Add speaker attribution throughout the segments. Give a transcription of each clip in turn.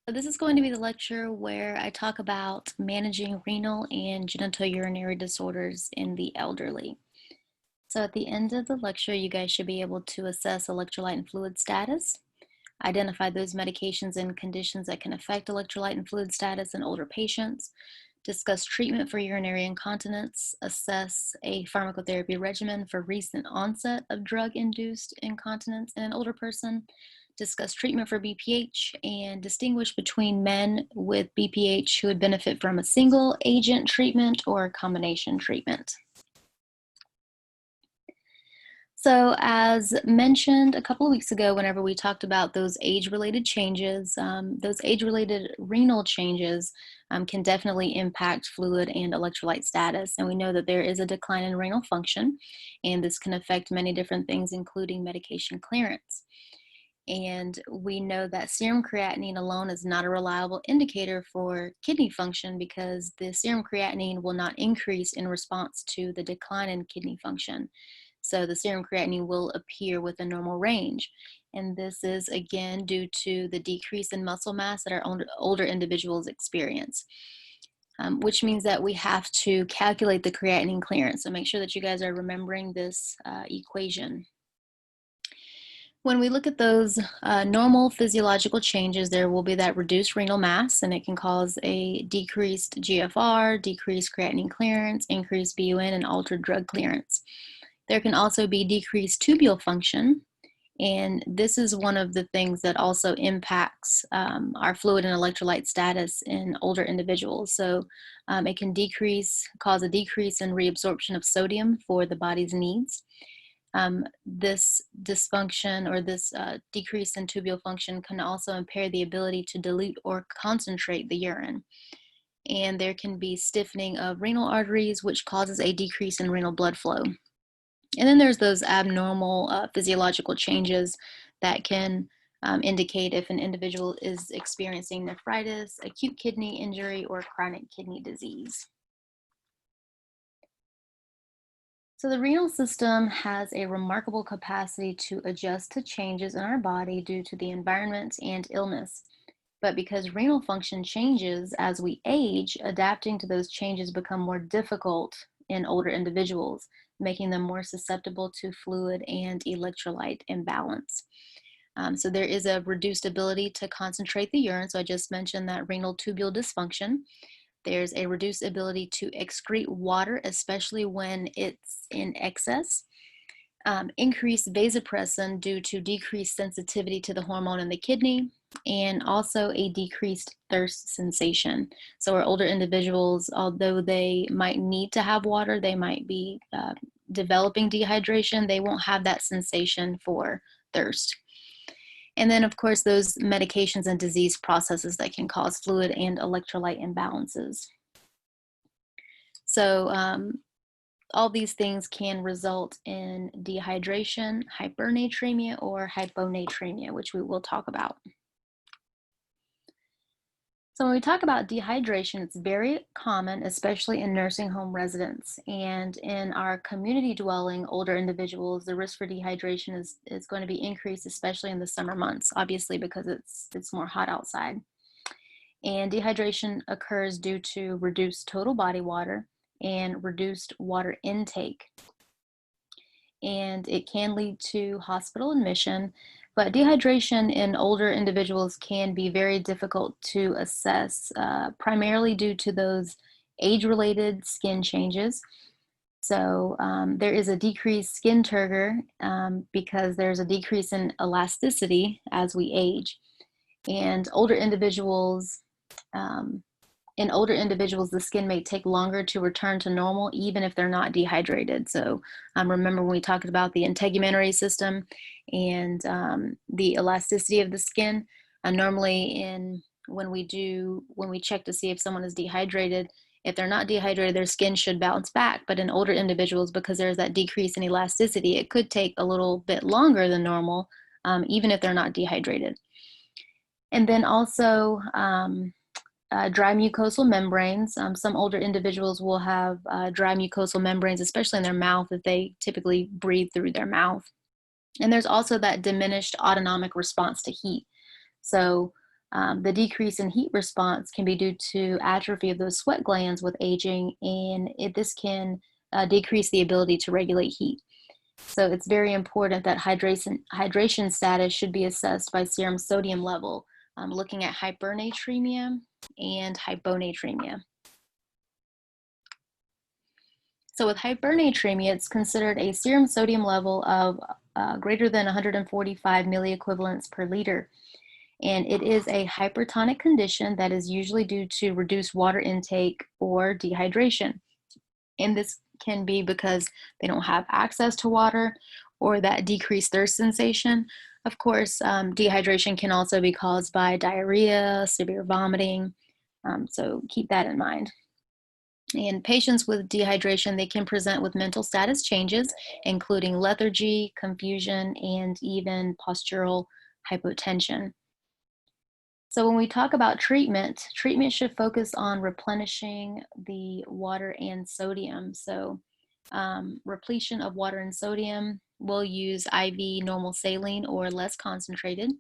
Speaker 1: So this is going to be the lecture where I talk about managing renal and genitourinary disorders in the elderly. So at the end of the lecture, you guys should be able to assess electrolyte and fluid status, identify those medications and conditions that can affect electrolyte and fluid status in older patients, discuss treatment for urinary incontinence, assess a pharmacotherapy regimen for recent onset of drug-induced incontinence in an older person, discuss treatment for BPH, and distinguish between men with BPH who would benefit from a single agent treatment or a combination treatment. So as mentioned a couple of weeks ago, whenever we talked about those age-related changes, those age-related renal changes can definitely impact fluid and electrolyte status. And we know that there is a decline in renal function, and this can affect many different things, including medication clearance. And we know that serum creatinine alone is not a reliable indicator for kidney function because the serum creatinine will not increase in response to the decline in kidney function. So the serum creatinine will appear with a normal range. And this is again due to the decrease in muscle mass that our older individuals experience, which means that we have to calculate the creatinine clearance. So make sure that you guys are remembering this equation. When we look at those normal physiological changes, there will be that reduced renal mass, and it can cause a decreased GFR, decreased creatinine clearance, increased BUN, and altered drug clearance. There can also be decreased tubule function, and this is one of the things that also impacts our fluid and electrolyte status in older individuals. So it can cause a decrease in reabsorption of sodium for the body's needs. This dysfunction or this decrease in tubule function can also impair the ability to dilute or concentrate the urine. And there can be stiffening of renal arteries, which causes a decrease in renal blood flow. And then there's those abnormal physiological changes that can indicate if an individual is experiencing nephritis, acute kidney injury, or chronic kidney disease. So the renal system has a remarkable capacity to adjust to changes in our body due to the environment and illness. But because renal function changes as we age, adapting to those changes become more difficult in older individuals, making them more susceptible to fluid and electrolyte imbalance. So there is a reduced ability to concentrate the urine. So I just mentioned that renal tubule dysfunction. There's a reduced ability to excrete water, especially when it's in excess. Increased vasopressin due to decreased sensitivity to the hormone in the kidney, and also a decreased thirst sensation. So our older individuals, although they might need to have water, they might be developing dehydration, they won't have that sensation for thirst. And then, of course, those medications and disease processes that can cause fluid and electrolyte imbalances. So all these things can result in dehydration, hypernatremia, or hyponatremia, which we will talk about. So when we talk about dehydration, it's very common, especially in nursing home residents. And in our community dwelling older individuals, the risk for dehydration is going to be increased, especially in the summer months, obviously because it's more hot outside. And dehydration occurs due to reduced total body water and reduced water intake. And it can lead to hospital admission, but dehydration in older individuals can be very difficult to assess, primarily due to those age-related skin changes. So there is a decreased skin turgor because there's a decrease in elasticity as we age. And older individuals, the skin may take longer to return to normal, even if they're not dehydrated. So remember when we talked about the integumentary system and the elasticity of the skin, normally when we check to see if someone is dehydrated, if they're not dehydrated, their skin should bounce back. But in older individuals, because there's that decrease in elasticity, it could take a little bit longer than normal, even if they're not dehydrated. And then also, dry mucosal membranes. Some older individuals will have dry mucosal membranes, especially in their mouth, if they typically breathe through their mouth. And there's also that diminished autonomic response to heat. So The decrease in heat response can be due to atrophy of those sweat glands with aging, and this can decrease the ability to regulate heat. So it's very important that hydration status should be assessed by serum sodium level, looking at hypernatremia and hyponatremia. So with hypernatremia, it's considered a serum sodium level of greater than 145 milliequivalents per liter. And it is a hypertonic condition that is usually due to reduced water intake or dehydration. And this can be because they don't have access to water or that decreased thirst sensation. Of course, dehydration can also be caused by diarrhea, severe vomiting, so keep that in mind. In patients with dehydration, they can present with mental status changes, including lethargy, confusion, and even postural hypotension. So when we talk about treatment should focus on replenishing the water and sodium. So repletion of water and sodium, we'll use IV normal saline or less concentrated.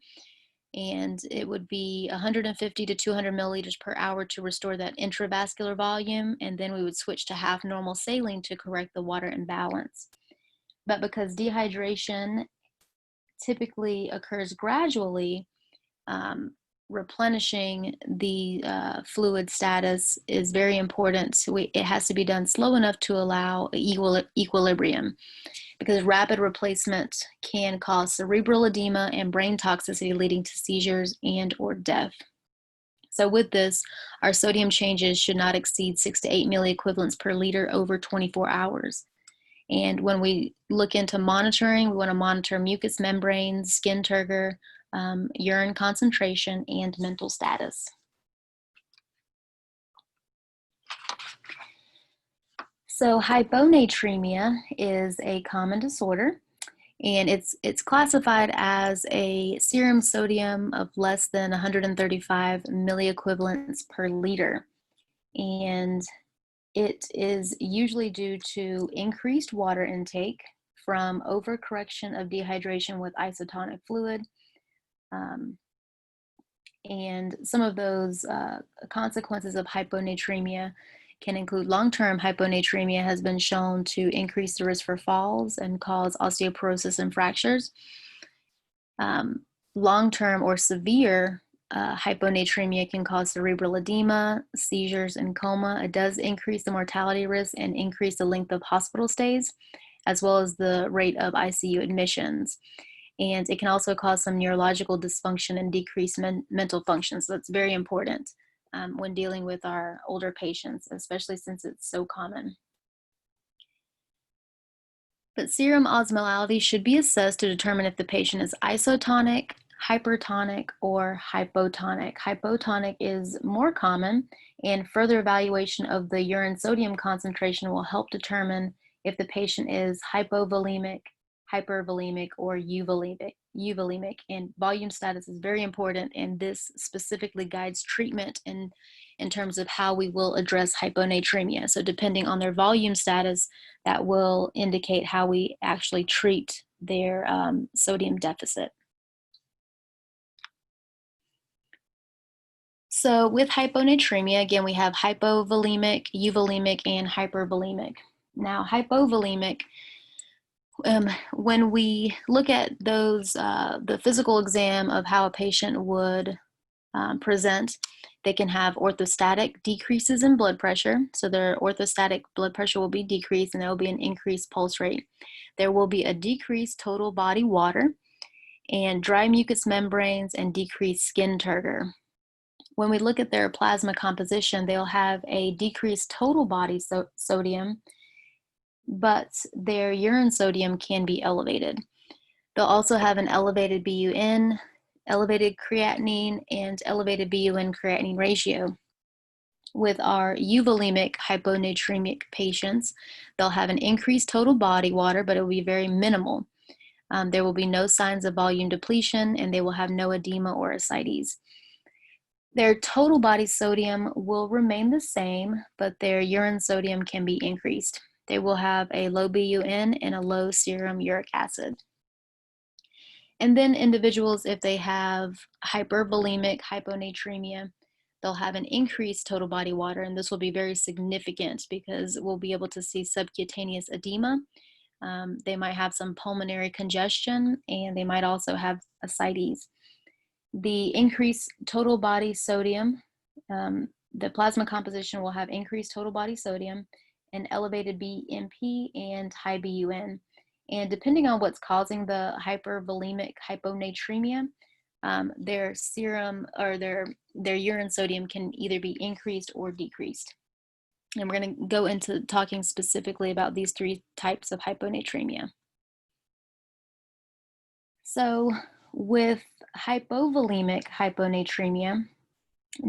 Speaker 1: And it would be 150 to 200 milliliters per hour to restore that intravascular volume. And then we would switch to half normal saline to correct the water imbalance. But because dehydration typically occurs gradually, replenishing the fluid status is very important. So it has to be done slow enough to allow equilibrium, because rapid replacement can cause cerebral edema and brain toxicity, leading to seizures and or death. So with this, our sodium changes should not exceed 6 to 8 milliequivalents per liter over 24 hours. And when we look into monitoring, we want to monitor mucous membranes, skin turgor, urine concentration, and mental status. So hyponatremia is a common disorder, and it's classified as a serum sodium of less than 135 milliequivalents per liter. And it is usually due to increased water intake from overcorrection of dehydration with isotonic fluid. And some of those consequences of hyponatremia can include long-term hyponatremia has been shown to increase the risk for falls and cause osteoporosis and fractures. Long-term or severe hyponatremia can cause cerebral edema, seizures, and coma. It does increase the mortality risk and increase the length of hospital stays, as well as the rate of ICU admissions. And it can also cause some neurological dysfunction and decreased mental function. So that's very important when dealing with our older patients, especially since it's so common. But serum osmolality should be assessed to determine if the patient is isotonic, hypertonic, or hypotonic. Hypotonic is more common, and further evaluation of the urine sodium concentration will help determine if the patient is hypovolemic, hypervolemic, or euvolemic. And volume status is very important, and this specifically guides treatment in terms of how we will address hyponatremia. So depending on their volume status, that will indicate how we actually treat their sodium deficit. So with hyponatremia, again, we have hypovolemic, euvolemic, and hypervolemic. Now, hypovolemic, when we look at those, the physical exam of how a patient would present, they can have orthostatic decreases in blood pressure. So their orthostatic blood pressure will be decreased, and there will be an increased pulse rate. There will be a decreased total body water and dry mucous membranes and decreased skin turgor. When we look at their plasma composition, they'll have a decreased total body sodium, but their urine sodium can be elevated. They'll also have an elevated BUN, elevated creatinine, and elevated BUN creatinine ratio. With our euvolemic hyponatremic patients, they'll have an increased total body water, but it will be very minimal. There will be no signs of volume depletion, and they will have no edema or ascites. Their total body sodium will remain the same, but their urine sodium can be increased. They will have a low BUN and a low serum uric acid. And then individuals, if they have hypervolemic hyponatremia, they'll have an increased total body water, and this will be very significant because we'll be able to see subcutaneous edema. They might have some pulmonary congestion, and they might also have ascites. The increased total body sodium, the plasma composition will have increased total body sodium, an elevated BMP, and high BUN. And depending on what's causing the hypervolemic hyponatremia, their serum or their urine sodium can either be increased or decreased. And we're going to go into talking specifically about these three types of hyponatremia. So with hypovolemic hyponatremia,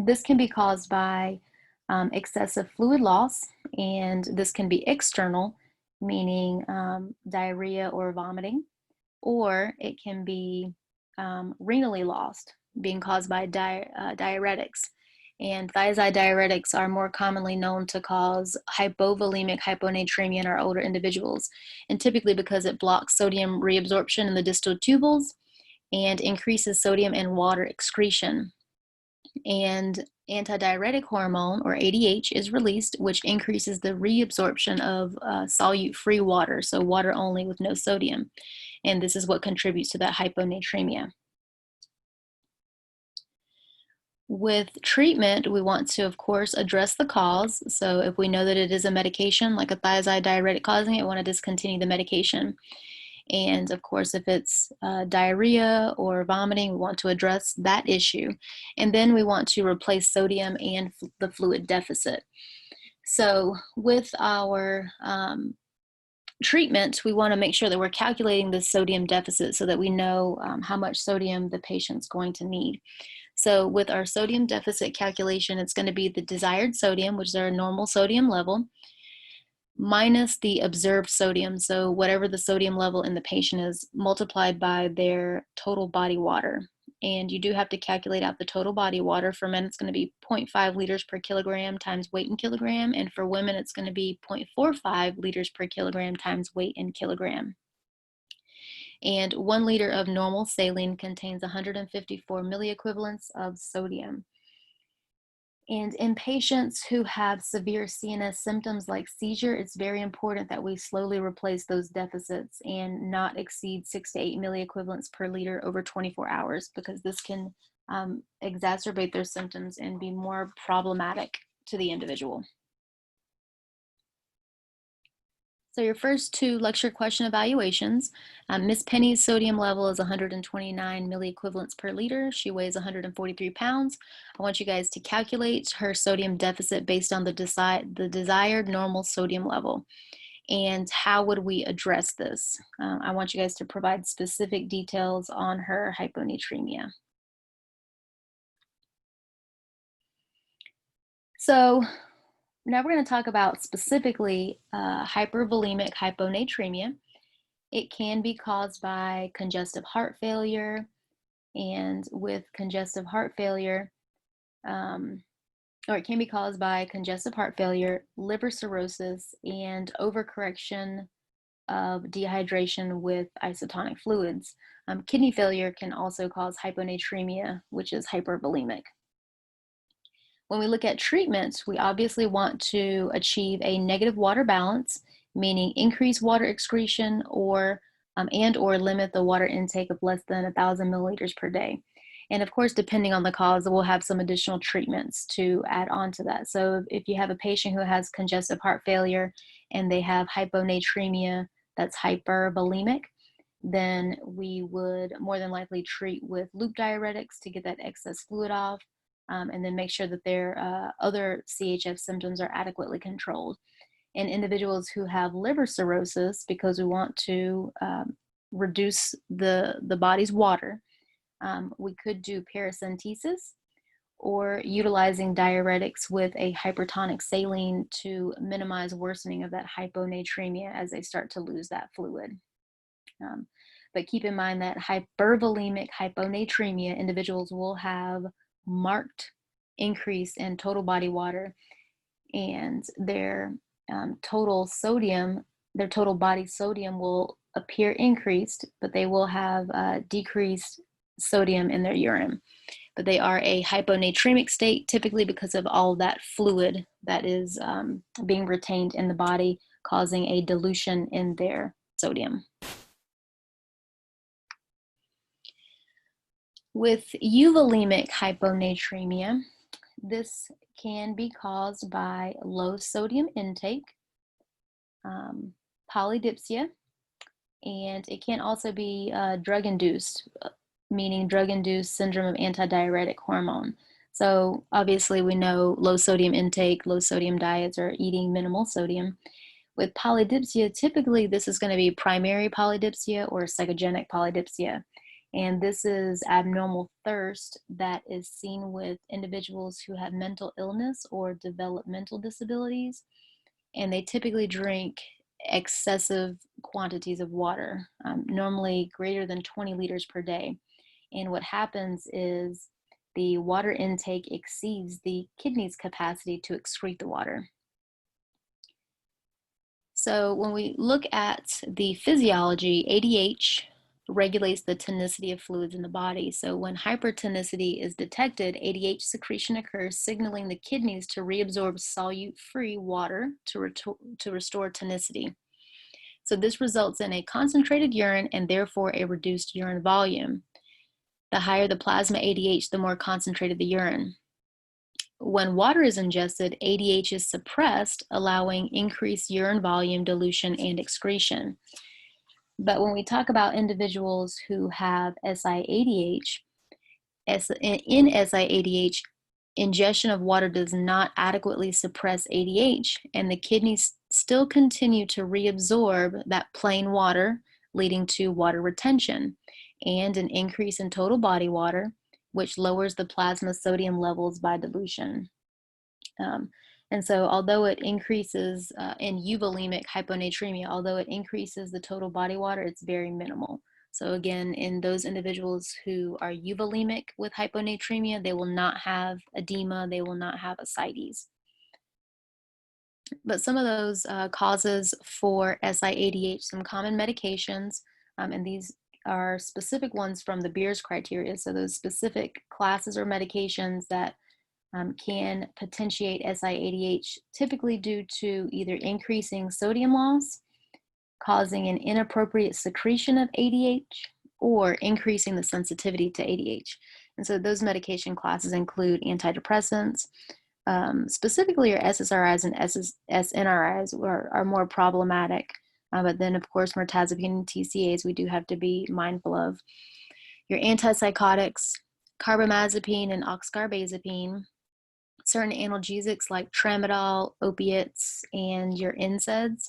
Speaker 1: this can be caused by excessive fluid loss, and this can be external, meaning diarrhea or vomiting, or it can be renally lost, being caused by diuretics. And thiazide diuretics are more commonly known to cause hypovolemic hyponatremia in our older individuals, and typically because it blocks sodium reabsorption in the distal tubules and increases sodium and water excretion. And antidiuretic hormone, or ADH, is released, which increases the reabsorption of solute-free water, so water only with no sodium. And this is what contributes to that hyponatremia. With treatment, we want to, of course, address the cause. So if we know that it is a medication, like a thiazide diuretic causing it, we want to discontinue the medication. And of course, if it's diarrhea or vomiting, we want to address that issue. And then we want to replace sodium and the fluid deficit. So with our treatment, we want to make sure that we're calculating the sodium deficit so that we know how much sodium the patient's going to need. So with our sodium deficit calculation, it's going to be the desired sodium, which is our normal sodium level, minus the observed sodium, so whatever the sodium level in the patient is, multiplied by their total body water. And you do have to calculate out the total body water. For men, it's going to be 0.5 liters per kilogram times weight in kilogram, and for women, it's going to be 0.45 liters per kilogram times weight in kilogram. And 1 liter of normal saline contains 154 milliequivalents of sodium. And in patients who have severe CNS symptoms like seizure, it's very important that we slowly replace those deficits and not exceed 6 to 8 milliequivalents per liter over 24 hours, because this can exacerbate their symptoms and be more problematic to the individual. So your first two lecture question evaluations, Miss Penny's sodium level is 129 milliequivalents per liter. She weighs 143 pounds. I want you guys to calculate her sodium deficit based on the desired normal sodium level. And how would we address this? I want you guys to provide specific details on her hyponatremia. So now we're going to talk about specifically hypervolemic hyponatremia. It can be caused by congestive heart failure, and with congestive heart failure, or it can be caused by congestive heart failure, liver cirrhosis, and overcorrection of dehydration with isotonic fluids. Kidney failure can also cause hyponatremia, which is hypervolemic. When we look at treatments, we obviously want to achieve a negative water balance, meaning increase water excretion or limit the water intake of less than 1,000 milliliters per day. And of course, depending on the cause, we'll have some additional treatments to add on to that. So if you have a patient who has congestive heart failure and they have hyponatremia that's hypervolemic, then we would more than likely treat with loop diuretics to get that excess fluid off. And then make sure that their other CHF symptoms are adequately controlled. In individuals who have liver cirrhosis, because we want to reduce the body's water, we could do paracentesis or utilizing diuretics with a hypertonic saline to minimize worsening of that hyponatremia as they start to lose that fluid. But keep in mind that hypervolemic hyponatremia individuals will have marked increase in total body water, and their total body sodium will appear increased, but they will have decreased sodium in their urine. But they are a hyponatremic state, typically because of all that fluid that is being retained in the body, causing a dilution in their sodium. With euvolemic hyponatremia, this can be caused by low sodium intake, polydipsia, and it can also be drug-induced, meaning drug-induced syndrome of antidiuretic hormone. So obviously we know low sodium intake, low sodium diets, or eating minimal sodium. With polydipsia, typically this is going to be primary polydipsia or psychogenic polydipsia. And this is abnormal thirst that is seen with individuals who have mental illness or developmental disabilities. And they typically drink excessive quantities of water, normally greater than 20 liters per day. And what happens is the water intake exceeds the kidney's capacity to excrete the water. So when we look at the physiology, ADH regulates the tonicity of fluids in the body. So when hypertonicity is detected, ADH secretion occurs, signaling the kidneys to reabsorb solute-free water to restore tonicity. So this results in a concentrated urine and therefore a reduced urine volume. The higher the plasma ADH, the more concentrated the urine. When water is ingested, ADH is suppressed, allowing increased urine volume, dilution, and excretion. But when we talk about individuals who have SIADH, in SIADH, ingestion of water does not adequately suppress ADH, and the kidneys still continue to reabsorb that plain water, leading to water retention and an increase in total body water, which lowers the plasma sodium levels by dilution. And so although it increases in euvolemic hyponatremia, although it increases the total body water, it's very minimal. So again, in those individuals who are euvolemic with hyponatremia, they will not have edema, they will not have ascites. But some of those causes for SIADH, some common medications, and these are specific ones from the Beers criteria. So those specific classes or medications that can potentiate SIADH, typically due to either increasing sodium loss, causing an inappropriate secretion of ADH, or increasing the sensitivity to ADH. And so those medication classes include antidepressants, specifically your SSRIs and SNRIs are more problematic. But then, of course, mirtazapine and TCAs we do have to be mindful of. Your antipsychotics, carbamazepine and oxcarbazepine, certain analgesics like tramadol, opiates, and your NSAIDs,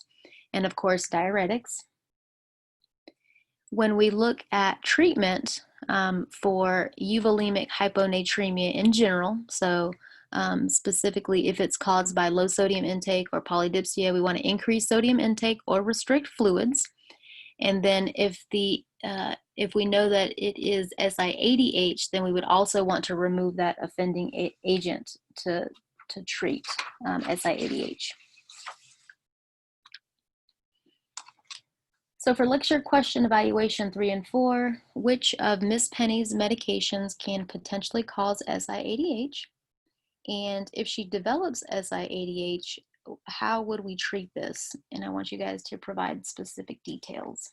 Speaker 1: and of course, diuretics. When we look at treatment for euvolemic hyponatremia in general, so specifically if it's caused by low sodium intake or polydipsia, we want to increase sodium intake or restrict fluids. And then if we know that it is SIADH, then we would also want to remove that offending agent to treat SIADH. So for lecture question evaluation 3 and 4, which of Miss Penny's medications can potentially cause SIADH? And if she develops SIADH, how would we treat this? And I want you guys to provide specific details.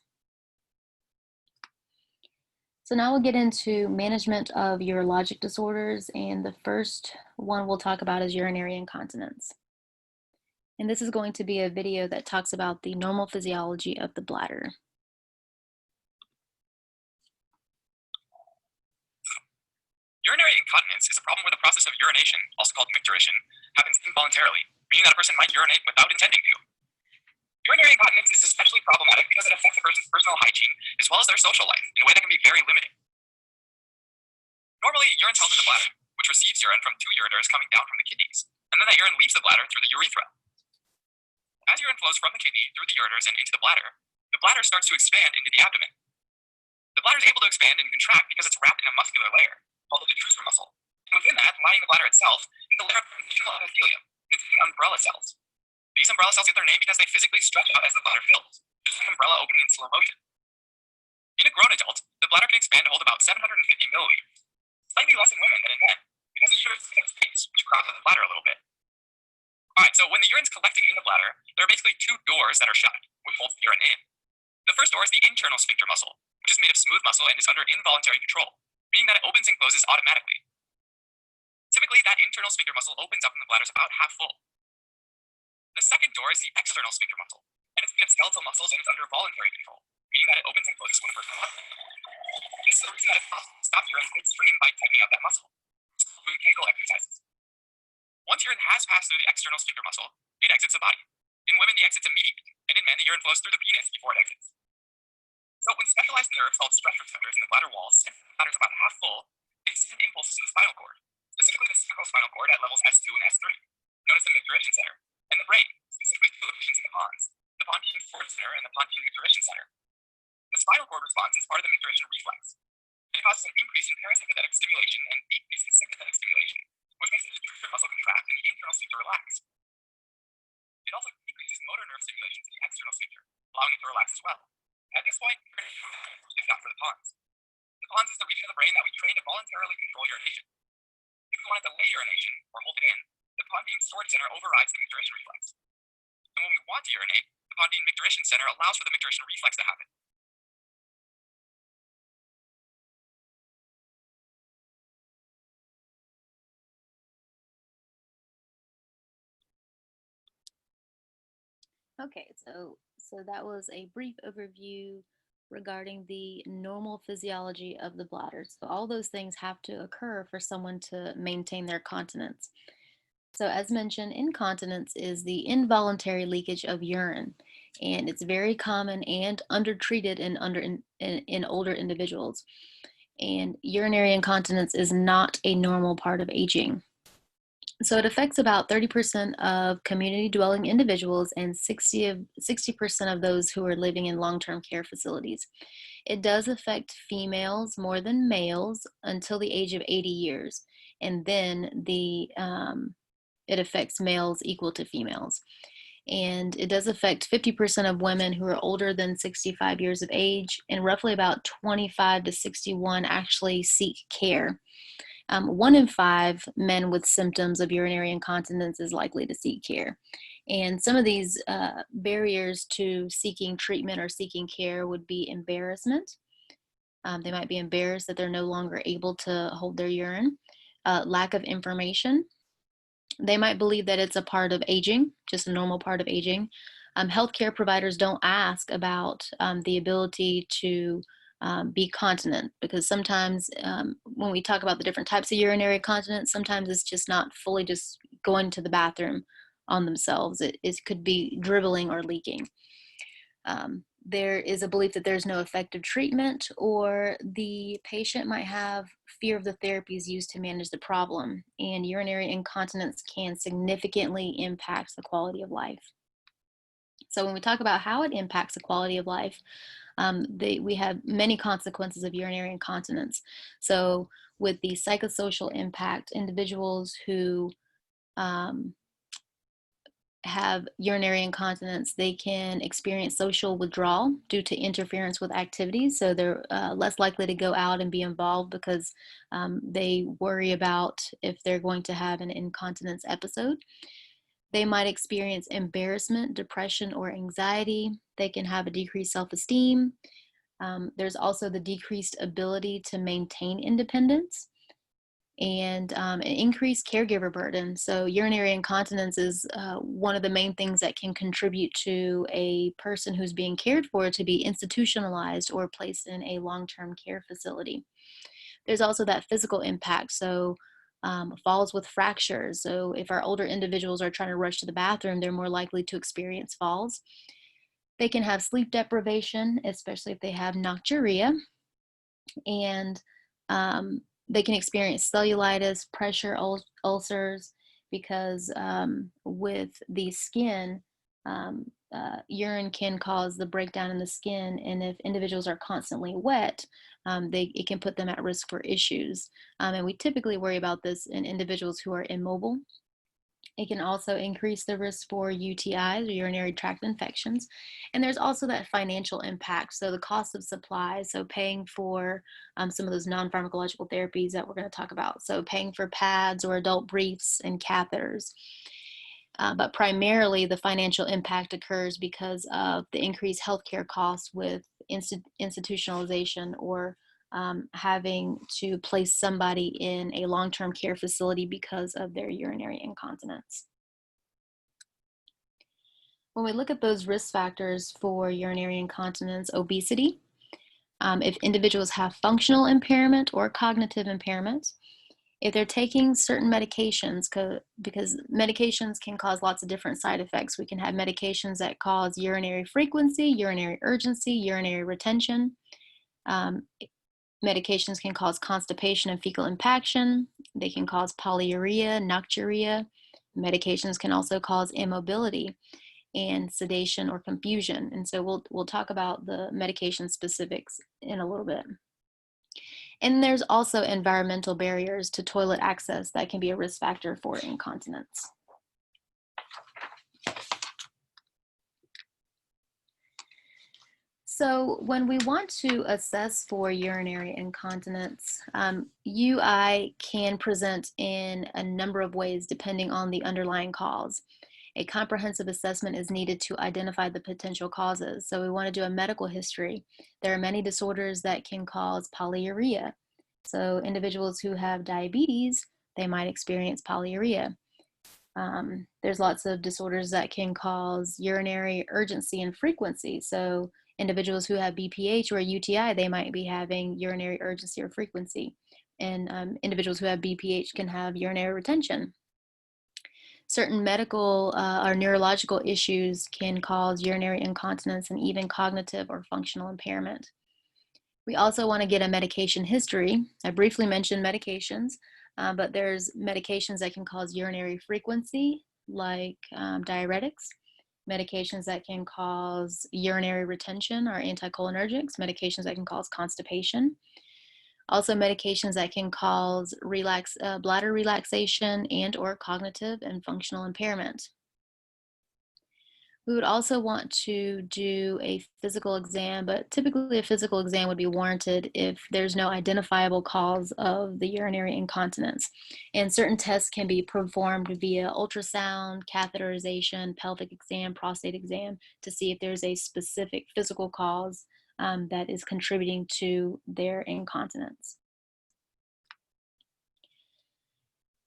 Speaker 1: So now we'll get into management of urologic disorders, and the first one we'll talk about is urinary incontinence. And this is going to be a video that talks about the normal physiology of the bladder.
Speaker 2: Urinary incontinence is a problem where the process of urination, also called micturition, happens involuntarily, meaning that a person might urinate without intending to. Urinary incontinence is especially problematic because it affects a person's personal hygiene as well as their social life in a way that can be very limiting. Normally, urine's held in the bladder, which receives urine from two ureters coming down from the kidneys, and then that urine leaves the bladder through the urethra. As urine flows from the kidney through the ureters and into the bladder starts to expand into the abdomen. The bladder is able to expand and contract because it's wrapped in a muscular layer, called the detrusor muscle. And within that, lining the bladder itself, is a layer of conditional epithelium, containing umbrella cells. These umbrella cells get their name because they physically stretch out as the bladder fills, just like an umbrella opening in slow motion. In a grown adult, the bladder can expand to hold about 750 milliliters, slightly less in women than in men, because it shows space, which crowds out the bladder a little bit. Alright, so when the urine's collecting in the bladder, there are basically two doors that are shut, which holds the urine in. The first door is the internal sphincter muscle, which is made of smooth muscle and is under involuntary control, meaning that it opens and closes automatically. Typically, that internal sphincter muscle opens up when the bladder is about half full. The second door is the external sphincter muscle, and it's made of skeletal muscles and is under voluntary control, meaning that it opens and closes when a person wants. This is the reason that it's possible to stop urine midstream by tightening up that muscle. It's called doing Kegel exercises. Once urine has passed through the external sphincter muscle, it exits the body. In women, the exit's immediate, and in men, the urine flows through the penis before it exits. So when specialized nerves called stress receptors in the bladder walls sense the bladder is about half full, they send impulses to the spinal cord, specifically the sacrospinal cord at levels S2 and S3, known as the micturition center, and the brain, specifically two locations in the pons, the pontine forward center and the pontine micturition center. The spinal cord response is part of the micturition reflex. It causes an increase in parasympathetic stimulation and decrease in sympathetic stimulation, which makes the detrusor muscle contract and the internal sphincter relax. It also decreases motor nerve stimulation to the external sphincter, allowing it to relax as well. At this point, it's out for the pons. The pons is the region of the brain that we train to voluntarily control urination. If we want to delay urination or hold it in, the pontine storage center overrides the micturition reflex. And when we want to urinate, the pontine micturition center allows for the micturition reflex to happen.
Speaker 1: Okay, so that was a brief overview regarding the normal physiology of the bladder. So all those things have to occur for someone to maintain their continence. So as mentioned, incontinence is the involuntary leakage of urine, and it's very common and undertreated in older individuals. And urinary incontinence is not a normal part of aging. So it affects about 30% of community dwelling individuals and 60% of those who are living in long-term care facilities. It does affect females more than males until the age of 80 years, and then it affects males equal to females. And it does affect 50% of women who are older than 65 years of age, and roughly about 25 to 61 actually seek care. 1 in 5 men with symptoms of urinary incontinence is likely to seek care. And some of these barriers to seeking treatment or seeking care would be embarrassment. They might be embarrassed that they're no longer able to hold their urine. Lack of information. They might believe that it's a part of aging, just a normal part of aging. Healthcare providers don't ask about the ability to be continent, because sometimes when we talk about the different types of urinary continence, sometimes it's just not fully just going to the bathroom on themselves. It could be dribbling or leaking. There is a belief that there's no effective treatment, or the patient might have fear of the therapies used to manage the problem, and urinary incontinence can significantly impact the quality of life. So when we talk about how it impacts the quality of life, we have many consequences of urinary incontinence. So with the psychosocial impact, individuals who have urinary incontinence, they can experience social withdrawal due to interference with activities. So they're less likely to go out and be involved because they worry about if they're going to have an incontinence episode. They might experience embarrassment, depression, or anxiety. They can have a decreased self-esteem. There's also the decreased ability to maintain independence, and an increased caregiver burden. So urinary incontinence is one of the main things that can contribute to a person who's being cared for to be institutionalized or placed in a long-term care facility. There's also that physical impact. So falls with fractures. So if our older individuals are trying to rush to the bathroom, they're more likely to experience falls. They can have sleep deprivation, especially if they have nocturia. And they can experience cellulitis, pressure ulcers, because with the skin, urine can cause the breakdown in the skin, and if individuals are constantly wet, it can put them at risk for issues. And we typically worry about this in individuals who are immobile. It can also increase the risk for UTIs or urinary tract infections. And there's also that financial impact. So the cost of supplies, so paying for some of those non-pharmacological therapies that we're going to talk about. So paying for pads or adult briefs and catheters. But primarily the financial impact occurs because of the increased healthcare costs with institutionalization or having to place somebody in a long-term care facility because of their urinary incontinence. When we look at those risk factors for urinary incontinence, obesity, if individuals have functional impairment or cognitive impairment, if they're taking certain medications, because medications can cause lots of different side effects. We can have medications that cause urinary frequency, urinary urgency, urinary retention. Medications can cause constipation and fecal impaction. They can cause polyuria, nocturia. Medications can also cause immobility and sedation or confusion. And so we'll talk about the medication specifics in a little bit. And there's also environmental barriers to toilet access that can be a risk factor for incontinence. So when we want to assess for urinary incontinence, UI can present in a number of ways depending on the underlying cause. A comprehensive assessment is needed to identify the potential causes. So we want to do a medical history. There are many disorders that can cause polyuria. So individuals who have diabetes, they might experience polyuria. There's lots of disorders that can cause urinary urgency and frequency. So individuals who have BPH or UTI, they might be having urinary urgency or frequency. And individuals who have BPH can have urinary retention. Certain medical or neurological issues can cause urinary incontinence and even cognitive or functional impairment. We also want to get a medication history. I briefly mentioned medications, but there's medications that can cause urinary frequency, like diuretics, medications that can cause urinary retention are anticholinergics, medications that can cause constipation. Also medications that can cause bladder relaxation and or cognitive and functional impairment. We would also want to do a physical exam, but typically a physical exam would be warranted if there's no identifiable cause of the urinary incontinence. And certain tests can be performed via ultrasound, catheterization, pelvic exam, prostate exam to see if there's a specific physical cause that is contributing to their incontinence.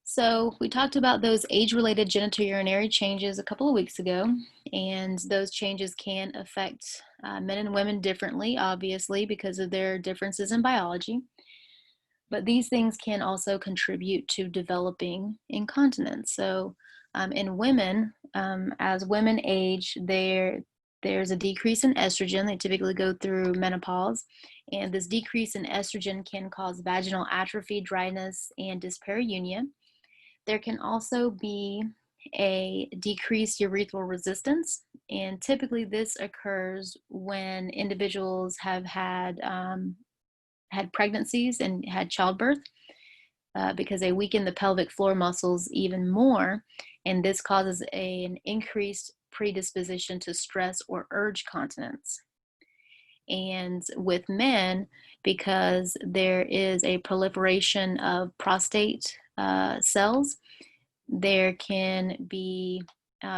Speaker 1: So we talked about those age-related genitourinary changes a couple of weeks ago, and those changes can affect men and women differently, obviously, because of their differences in biology. But these things can also contribute to developing incontinence. So in women, as women age, there's a decrease in estrogen. They typically go through menopause, and this decrease in estrogen can cause vaginal atrophy, dryness, and dyspareunia. There can also be a decreased urethral resistance, and typically this occurs when individuals have had pregnancies and had childbirth because they weaken the pelvic floor muscles even more, and this causes an increased predisposition to stress or urge continence. And with men, because there is a proliferation of prostate cells, there can be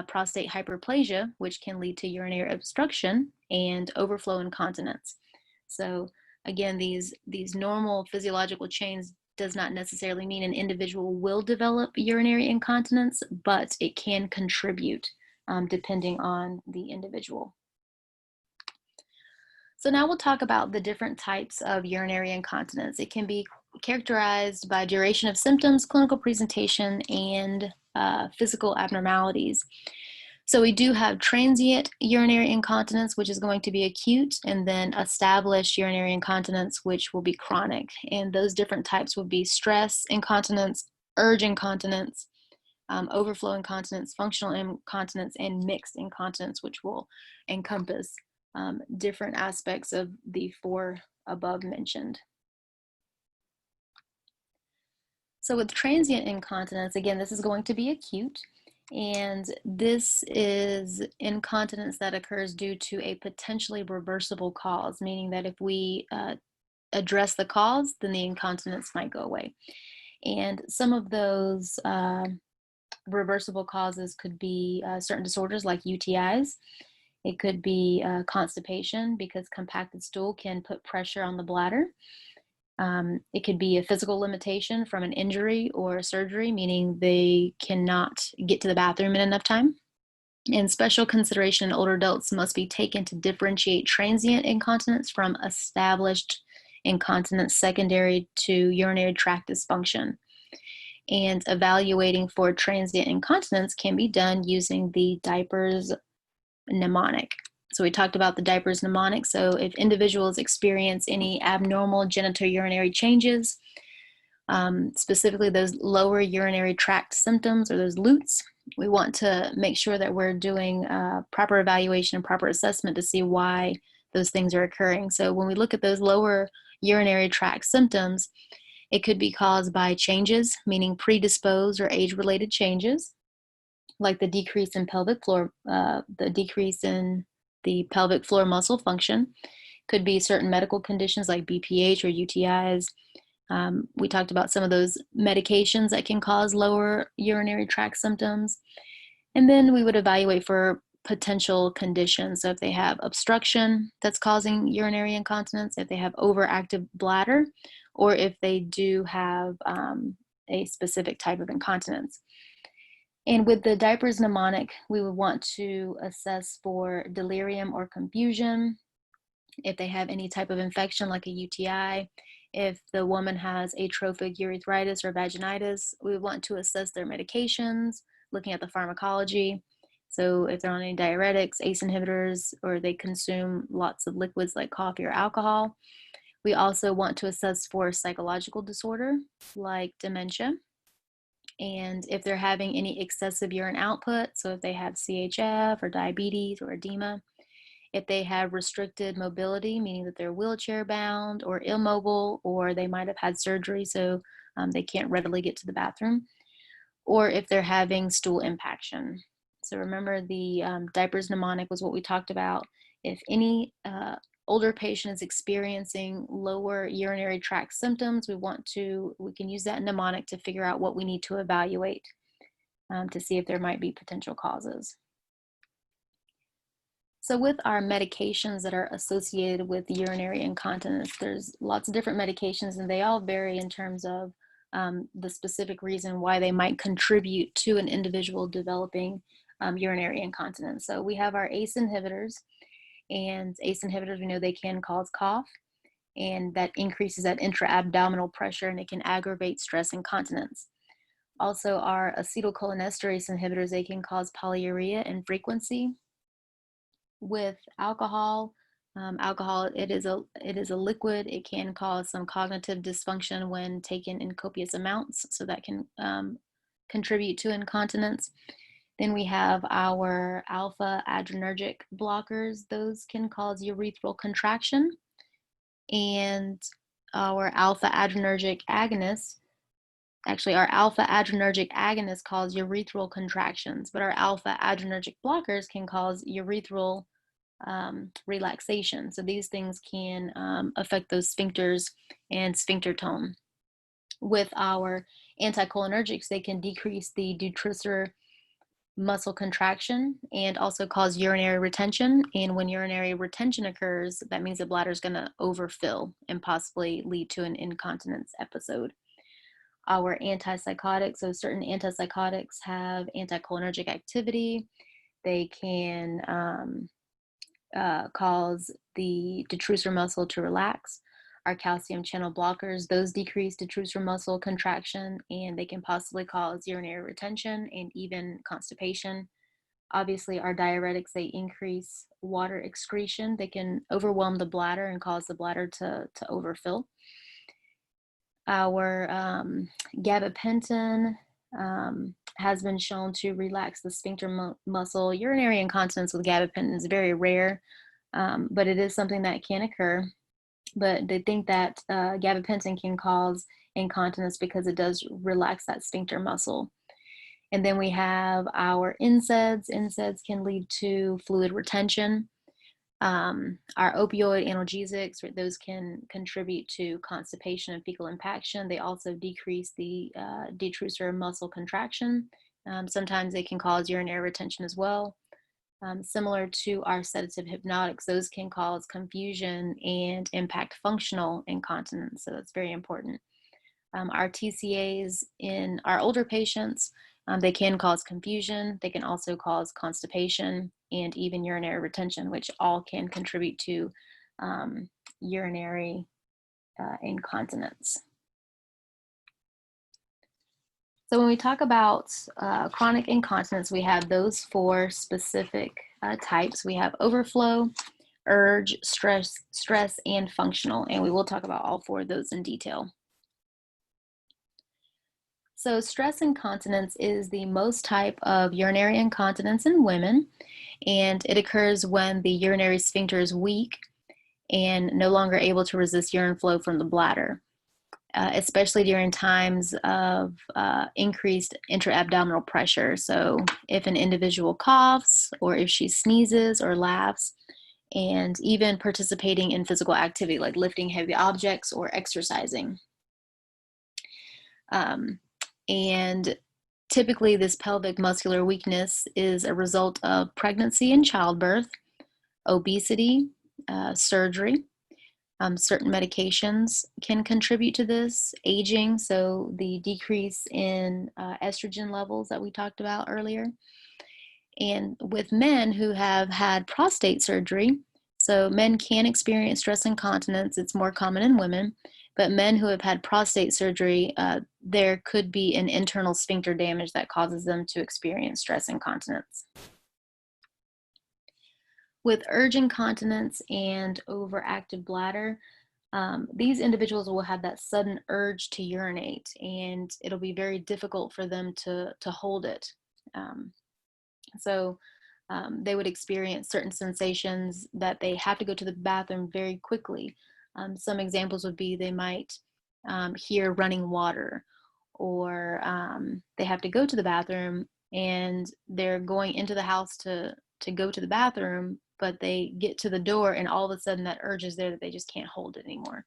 Speaker 1: prostate hyperplasia, which can lead to urinary obstruction and overflow incontinence. So again, these normal physiological changes does not necessarily mean an individual will develop urinary incontinence, but it can contribute depending on the individual. So now we'll talk about the different types of urinary incontinence. It can be characterized by duration of symptoms, clinical presentation, and physical abnormalities. So we do have transient urinary incontinence, which is going to be acute, and then established urinary incontinence, which will be chronic. And those different types would be stress incontinence, urge incontinence, overflow incontinence, functional incontinence, and mixed incontinence, which will encompass different aspects of the four above mentioned. So with transient incontinence, again, this is going to be acute, And this is incontinence that occurs due to a potentially reversible cause, meaning that if we address the cause, then the incontinence might go away. And some of those reversible causes could be certain disorders like UTIs. It could be constipation because compacted stool can put pressure on the bladder. It could be a physical limitation from an injury or surgery, meaning they cannot get to the bathroom in enough time. And special consideration in older adults must be taken to differentiate transient incontinence from established incontinence secondary to urinary tract dysfunction. And evaluating for transient incontinence can be done using the diapers mnemonic. So we talked about the diapers mnemonic. So if individuals experience any abnormal genitourinary changes, specifically those lower urinary tract symptoms or those LUTs, we want to make sure that we're doing proper evaluation and proper assessment to see why those things are occurring. So when we look at those lower urinary tract symptoms, it could be caused by changes, meaning predisposed or age-related changes, like the decrease in pelvic floor, the decrease in the pelvic floor muscle function. Could be certain medical conditions like BPH or UTIs. We talked about some of those medications that can cause lower urinary tract symptoms. And then we would evaluate for potential conditions. So if they have obstruction that's causing urinary incontinence, if they have overactive bladder, or if they do have a specific type of incontinence. And with the diapers mnemonic, we would want to assess for delirium or confusion, if they have any type of infection like a UTI, if the woman has atrophic urethritis or vaginitis, we would want to assess their medications, looking at the pharmacology. So if they're on any diuretics, ACE inhibitors, or they consume lots of liquids like coffee or alcohol. We also want to assess for psychological disorder like dementia. And if they're having any excessive urine output, so if they have CHF or diabetes or edema, if they have restricted mobility, meaning that they're wheelchair bound or immobile, or they might have had surgery so they can't readily get to the bathroom, or if they're having stool impaction. So remember the diapers mnemonic was what we talked about. If any older patient is experiencing lower urinary tract symptoms, we can use that mnemonic to figure out what we need to evaluate to see if there might be potential causes. So with our medications that are associated with urinary incontinence, there's lots of different medications and they all vary in terms of the specific reason why they might contribute to an individual developing urinary incontinence. So we have our ACE inhibitors, and ACE inhibitors, we know they can cause cough, and that increases that intra-abdominal pressure and it can aggravate stress incontinence. Also, our acetylcholinesterase inhibitors, they can cause polyuria and frequency. With alcohol, it is a liquid. It can cause some cognitive dysfunction when taken in copious amounts, so that can contribute to incontinence. Then we have our alpha adrenergic blockers. Those can cause urethral contraction. And our alpha adrenergic agonists, actually our alpha adrenergic agonists cause urethral contractions, but our alpha adrenergic blockers can cause urethral relaxation. So these things can affect those sphincters and sphincter tone. With our anticholinergics, they can decrease the detrusor muscle contraction and also cause urinary retention. And when urinary retention occurs, that means the bladder is going to overfill and possibly lead to an incontinence episode. Our antipsychotics, so certain antipsychotics have anticholinergic activity. They can cause the detrusor muscle to relax. Our calcium channel blockers, those decrease detrusor muscle contraction and they can possibly cause urinary retention and even constipation. Obviously, our diuretics, they increase water excretion. They can overwhelm the bladder and cause the bladder to overfill. Our gabapentin has been shown to relax the sphincter muscle. Urinary incontinence with gabapentin is very rare, but it is something that can occur. But they think that gabapentin can cause incontinence because it does relax that sphincter muscle. And then we have our NSAIDs. NSAIDs can lead to fluid retention. Our opioid analgesics, those can contribute to constipation and fecal impaction. They also decrease the detrusor muscle contraction. Sometimes they can cause urinary retention as well. Similar to our sedative hypnotics, those can cause confusion and impact functional incontinence. So that's very important. Our TCAs in our older patients, they can cause confusion. They can also cause constipation and even urinary retention, which all can contribute to urinary incontinence. So when we talk about chronic incontinence, we have those four specific types. We have overflow, urge, stress, and functional, and we will talk about all four of those in detail. So stress incontinence is the most type of urinary incontinence in women, and it occurs when the urinary sphincter is weak and no longer able to resist urine flow from the bladder, especially during times of increased intra-abdominal pressure. So if an individual coughs or if she sneezes or laughs, and even participating in physical activity like lifting heavy objects or exercising. And typically this pelvic muscular weakness is a result of pregnancy and childbirth, obesity, surgery. Certain medications can contribute to this, aging, so the decrease in estrogen levels that we talked about earlier. And with men who have had prostate surgery, so men can experience stress incontinence, it's more common in women, but men who have had prostate surgery, there could be an internal sphincter damage that causes them to experience stress incontinence. With urge incontinence and overactive bladder, these individuals will have that sudden urge to urinate, and it'll be very difficult for them to hold it. So they would experience certain sensations that they have to go to the bathroom very quickly. Some examples would be they might hear running water, or they have to go to the bathroom and they're going into the house to go to the bathroom, but they get to the door and all of a sudden that urge is there that they just can't hold it anymore.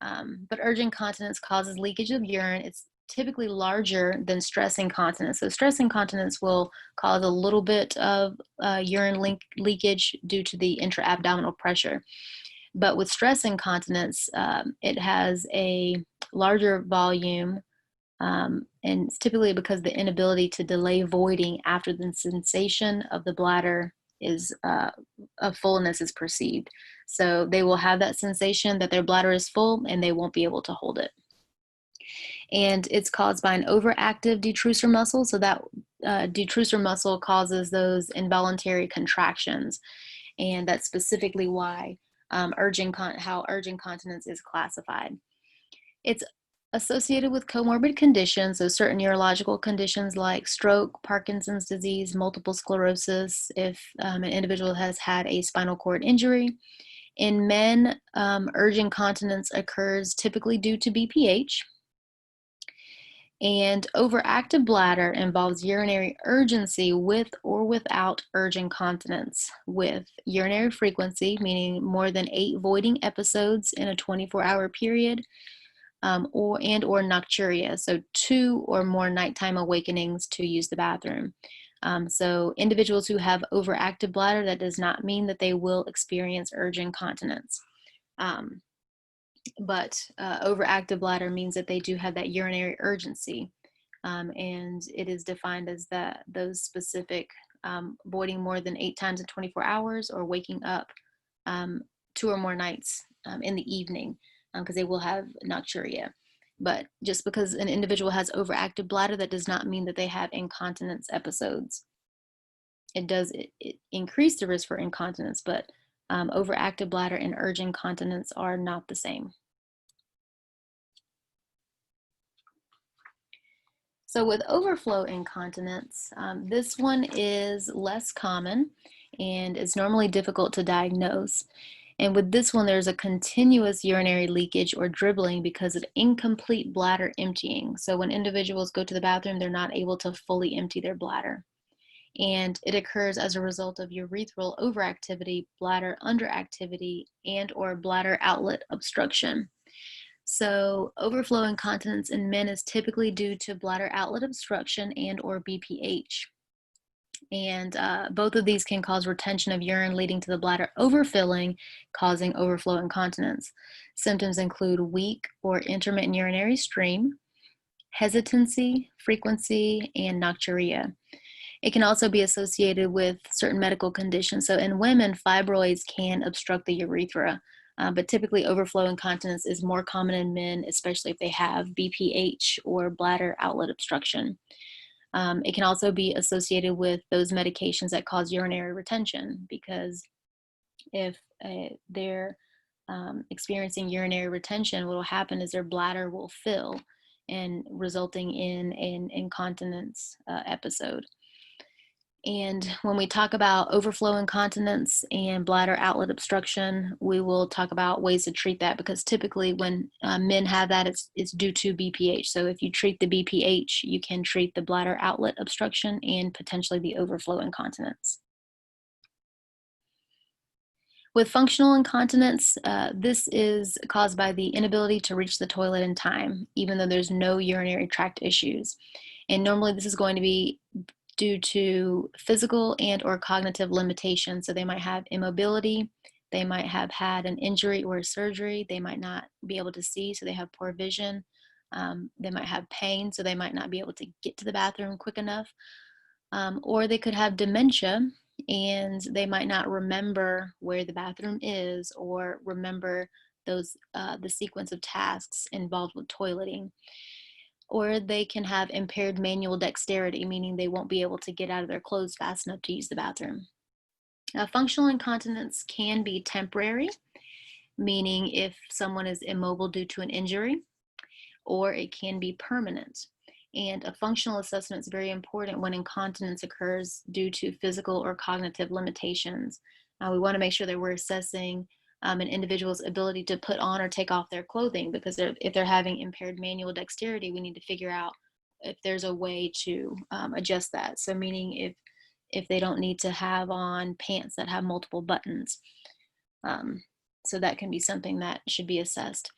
Speaker 1: But urge incontinence causes leakage of urine. It's typically larger than stress incontinence. So stress incontinence will cause a little bit of urine leakage due to the intra-abdominal pressure. But with stress incontinence, it has a larger volume, and it's typically because the inability to delay voiding after the sensation of the bladder is a fullness is perceived. So they will have that sensation that their bladder is full and they won't be able to hold it. And it's caused by an overactive detrusor muscle. So that detrusor muscle causes those involuntary contractions. And that's specifically why how urge incontinence is classified. It's associated with comorbid conditions, so certain neurological conditions like stroke, Parkinson's disease, multiple sclerosis, if an individual has had a spinal cord injury. In men, urge incontinence occurs typically due to BPH. And overactive bladder involves urinary urgency with or without urge incontinence, with urinary frequency, meaning more than 8 voiding episodes in a 24-hour period, or nocturia, so 2 or more nighttime awakenings to use the bathroom. So individuals who have overactive bladder, that does not mean that they will experience urge incontinence. But overactive bladder means that they do have that urinary urgency, and it is defined as those specific voiding more than 8 times in 24 hours or waking up 2 or more nights in the evening, because they will have nocturia. But just because an individual has overactive bladder, that does not mean that they have incontinence episodes. It does increase the risk for incontinence, but overactive bladder and urge incontinence are not the same. So with overflow incontinence, this one is less common and is normally difficult to diagnose. And with this one, there's a continuous urinary leakage or dribbling because of incomplete bladder emptying. So when individuals go to the bathroom, they're not able to fully empty their bladder. And it occurs as a result of urethral overactivity, bladder underactivity, and or bladder outlet obstruction. So overflow incontinence in men is typically due to bladder outlet obstruction and or BPH. And both of these can cause retention of urine, leading to the bladder overfilling, causing overflow incontinence. Symptoms include weak or intermittent urinary stream, hesitancy, frequency, and nocturia. It can also be associated with certain medical conditions. So in women, fibroids can obstruct the urethra, but typically overflow incontinence is more common in men, especially if they have BPH or bladder outlet obstruction. It can also be associated with those medications that cause urinary retention, because if they're experiencing urinary retention, what will happen is their bladder will fill and resulting in an incontinence episode. And when we talk about overflow incontinence and bladder outlet obstruction, we will talk about ways to treat that, because typically when men have that, it's due to BPH. So if you treat the BPH, you can treat the bladder outlet obstruction and potentially the overflow incontinence. With functional incontinence, this is caused by the inability to reach the toilet in time, even though there's no urinary tract issues. And normally this is going to be due to physical and or cognitive limitations. So they might have immobility, they might have had an injury or a surgery, they might not be able to see, so they have poor vision, they might have pain, so they might not be able to get to the bathroom quick enough, or they could have dementia and they might not remember where the bathroom is or remember those the sequence of tasks involved with toileting. Or they can have impaired manual dexterity, meaning they won't be able to get out of their clothes fast enough to use the bathroom. Functional incontinence can be temporary, meaning if someone is immobile due to an injury, or it can be permanent. And a functional assessment is very important when incontinence occurs due to physical or cognitive limitations. We want to make sure that we're assessing an individual's ability to put on or take off their clothing, because if they're having impaired manual dexterity, we need to figure out if there's a way to adjust that. So meaning if they don't need to have on pants that have multiple buttons. So that can be something that should be assessed.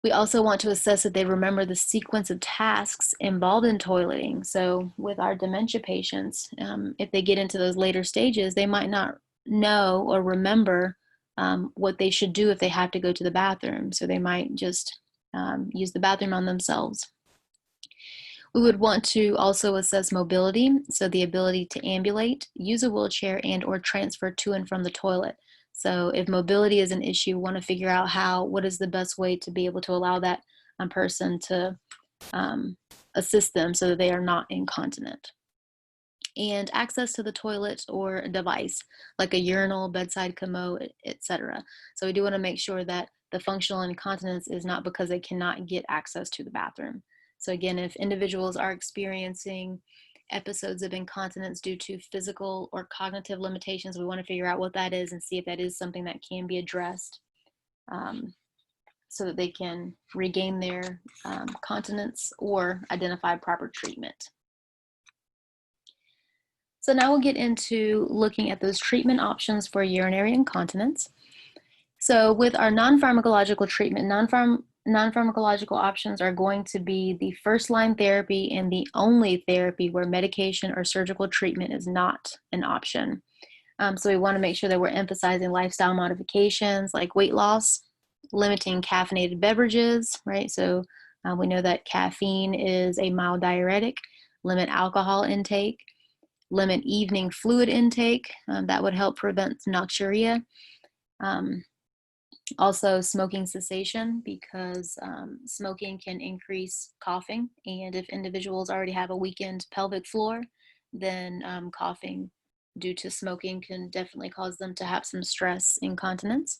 Speaker 1: We also want to assess that they remember the sequence of tasks involved in toileting. So with our dementia patients, if they get into those later stages, they might not know or remember what they should do if they have to go to the bathroom. So they might just use the bathroom on themselves. We would want to also assess mobility, so the ability to ambulate, use a wheelchair, and or transfer to and from the toilet. So if mobility is an issue, we want to figure out what is the best way to be able to allow that person to assist them so that they are not incontinent. And access to the toilet or a device like a urinal, bedside commode, etc. So we do want to make sure that the functional incontinence is not because they cannot get access to the bathroom. So again, if individuals are experiencing episodes of incontinence due to physical or cognitive limitations, we want to figure out what that is and see if that is something that can be addressed so that they can regain their continence or identify proper treatment. So now we'll get into looking at those treatment options for urinary incontinence. So with our non-pharmacological treatment, non-pharmacological options are going to be the first-line therapy and the only therapy where medication or surgical treatment is not an option. So we want to make sure that we're emphasizing lifestyle modifications like weight loss, limiting caffeinated beverages, right? So we know that caffeine is a mild diuretic. Limit alcohol intake. Limit evening fluid intake. That would help prevent nocturia. Also smoking cessation, because smoking can increase coughing, and if individuals already have a weakened pelvic floor, then coughing due to smoking can definitely cause them to have some stress incontinence.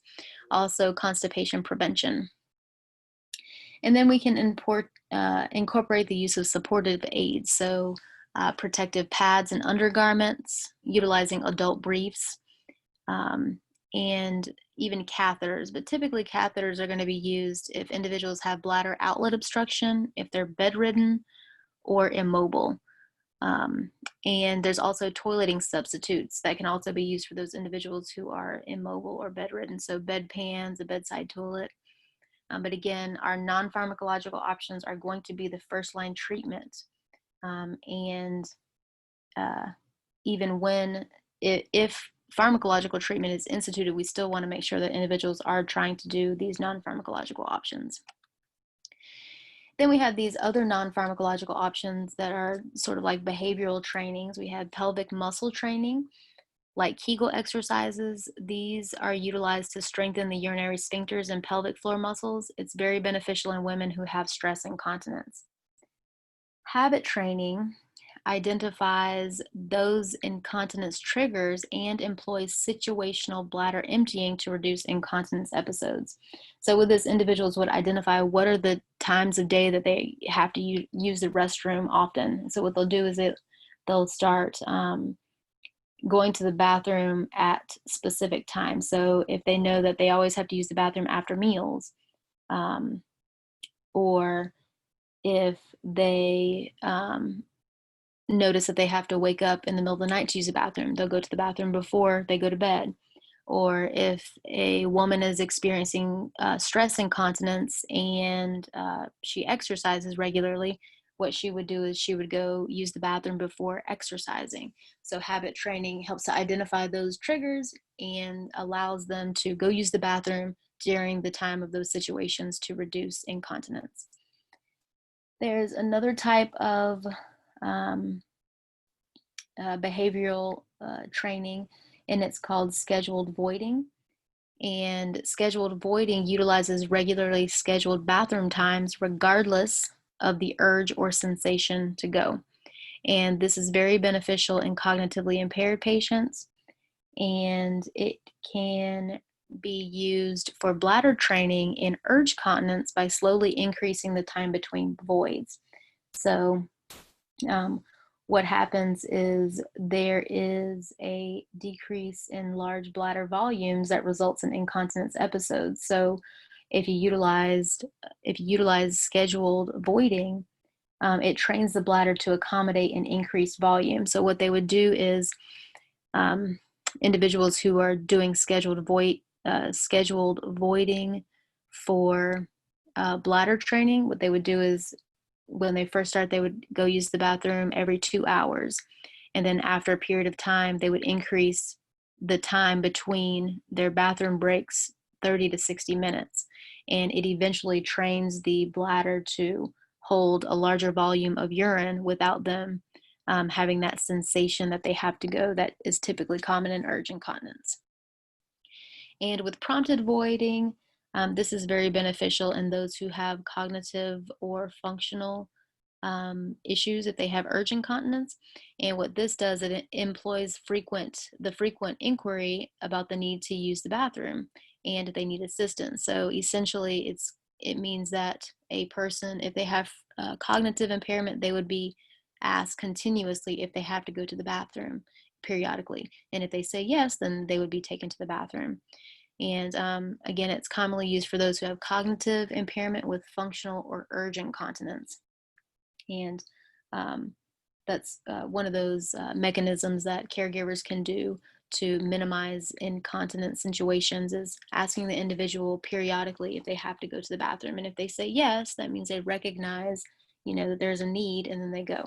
Speaker 1: Also constipation prevention. And then we can incorporate the use of supportive aids, so protective pads and undergarments, utilizing adult briefs, and even catheters, but typically catheters are going to be used if individuals have bladder outlet obstruction, if they're bedridden or immobile. And there's also toileting substitutes that can also be used for those individuals who are immobile or bedridden. So bedpans, a bedside toilet. But again, our non-pharmacological options are going to be the first line treatment. And even when, if pharmacological treatment is instituted, we still want to make sure that individuals are trying to do these non-pharmacological options. Then we have these other non-pharmacological options that are sort of like behavioral trainings. We have pelvic muscle training, like Kegel exercises. These are utilized to strengthen the urinary sphincters and pelvic floor muscles. It's very beneficial in women who have stress incontinence. Habit training identifies those incontinence triggers and employs situational bladder emptying to reduce incontinence episodes. So with this, individuals would identify what are the times of day that they have to use the restroom often. So what they'll do is they'll start going to the bathroom at specific times. So if they know that they always have to use the bathroom after meals, or if they notice that they have to wake up in the middle of the night to use the bathroom, they'll go to the bathroom before they go to bed. Or if a woman is experiencing stress incontinence and she exercises regularly, what she would do is she would go use the bathroom before exercising. So habit training helps to identify those triggers and allows them to go use the bathroom during the time of those situations to reduce incontinence. There's another type of behavioral training, and it's called scheduled voiding. And scheduled voiding utilizes regularly scheduled bathroom times regardless of the urge or sensation to go. And this is very beneficial in cognitively impaired patients, and it can be used for bladder training in urge continence by slowly increasing the time between voids. So what happens is there is a decrease in large bladder volumes that results in incontinence episodes. So if you utilize scheduled voiding, it trains the bladder to accommodate an increased volume. So what they would do is individuals who are doing scheduled voiding for bladder training, what they would do is when they first start, they would go use the bathroom every 2 hours. And then after a period of time, they would increase the time between their bathroom breaks 30 to 60 minutes. And it eventually trains the bladder to hold a larger volume of urine without them having that sensation that they have to go that is typically common in urge incontinence. And with prompted voiding, this is very beneficial in those who have cognitive or functional issues if they have urge incontinence. And what this does, it employs the frequent inquiry about the need to use the bathroom and if they need assistance. So essentially, it means that a person, if they have cognitive impairment, they would be asked continuously if they have to go to the bathroom periodically. And if they say yes, then they would be taken to the bathroom. And again, it's commonly used for those who have cognitive impairment with functional or urge incontinence. And that's one of those mechanisms that caregivers can do to minimize incontinence situations, is asking the individual periodically if they have to go to the bathroom. And if they say yes, that means they recognize, that there's a need, and then they go.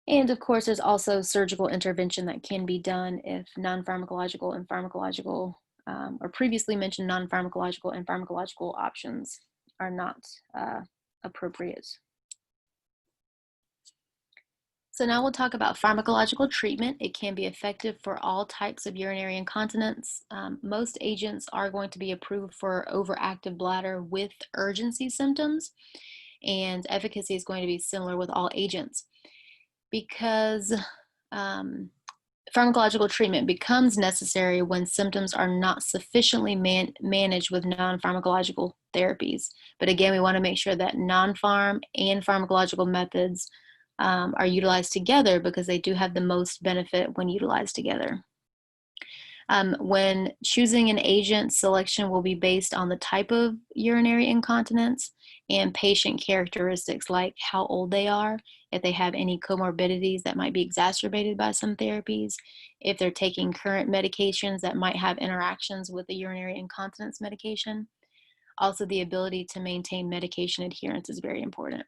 Speaker 1: And of course, there's also surgical intervention that can be done if non-pharmacological and pharmacological, or previously mentioned non-pharmacological and pharmacological options are not appropriate. So now we'll talk about pharmacological treatment. It can be effective for all types of urinary incontinence. Most agents are going to be approved for overactive bladder with urgency symptoms, and efficacy is going to be similar with all agents. Because pharmacological treatment becomes necessary when symptoms are not sufficiently managed with non-pharmacological therapies. But again, we want to make sure that non-pharm and pharmacological methods are utilized together because they do have the most benefit when utilized together. When choosing an agent, selection will be based on the type of urinary incontinence and patient characteristics, like how old they are, if they have any comorbidities that might be exacerbated by some therapies, if they're taking current medications that might have interactions with the urinary incontinence medication. Also, the ability to maintain medication adherence is very important.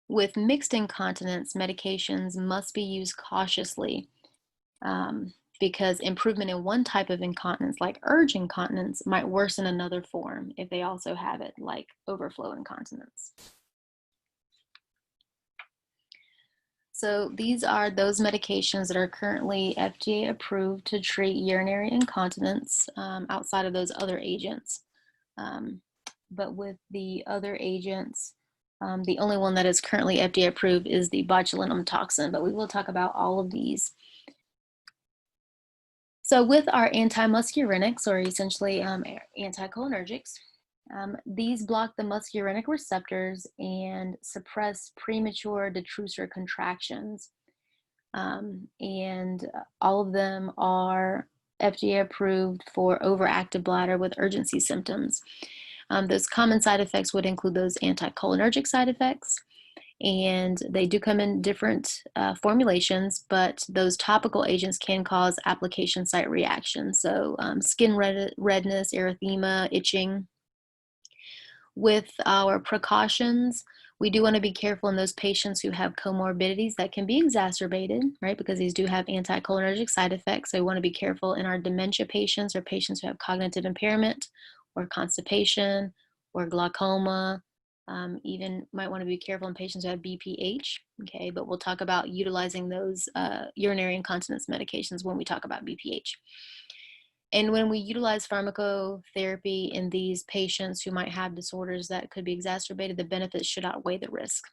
Speaker 1: With mixed incontinence, medications must be used cautiously, because improvement in one type of incontinence, like urge incontinence, might worsen another form if they also have it, like overflow incontinence. So these are those medications that are currently FDA approved to treat urinary incontinence, outside of those other agents. But with the other agents, the only one that is currently FDA approved is the botulinum toxin, but we will talk about all of these. So with our antimuscarinics, or essentially anticholinergics, these block the muscarinic receptors and suppress premature detrusor contractions. And all of them are FDA approved for overactive bladder with urgency symptoms. Those common side effects would include those anticholinergic side effects, and they do come in different formulations, but those topical agents can cause application site reactions, so skin redness, erythema, itching. With our precautions, we do want to be careful in those patients who have comorbidities that can be exacerbated, right? Because these do have anticholinergic side effects. So we want to be careful in our dementia patients or patients who have cognitive impairment or constipation or glaucoma. Even might want to be careful in patients who have BPH, okay? But we'll talk about utilizing those urinary incontinence medications when we talk about BPH. And when we utilize pharmacotherapy in these patients who might have disorders that could be exacerbated, the benefits should outweigh the risk.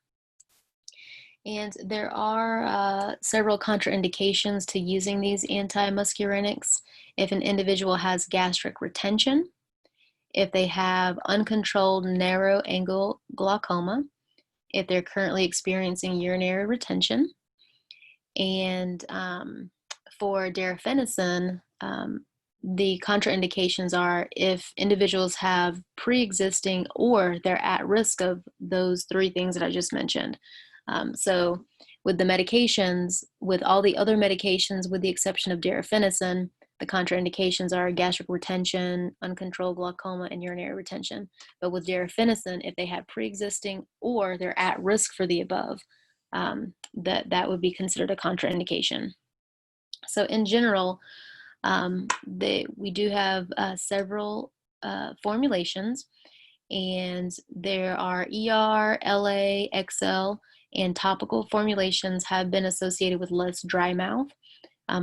Speaker 1: And there are several contraindications to using these antimuscarinics. If an individual has gastric retention, if they have uncontrolled narrow angle glaucoma, if they're currently experiencing urinary retention, and for darafenicin, the contraindications are if individuals have pre-existing or they're at risk of those three things that I just mentioned. So with the medications, with all the other medications, with the exception of darafenicin, the contraindications are gastric retention, uncontrolled glaucoma, and urinary retention. But with darafenicin, if they have pre-existing or they're at risk for the above, that would be considered a contraindication. So in general, we do have several formulations, and there are ER, LA, XL, and topical formulations have been associated with less dry mouth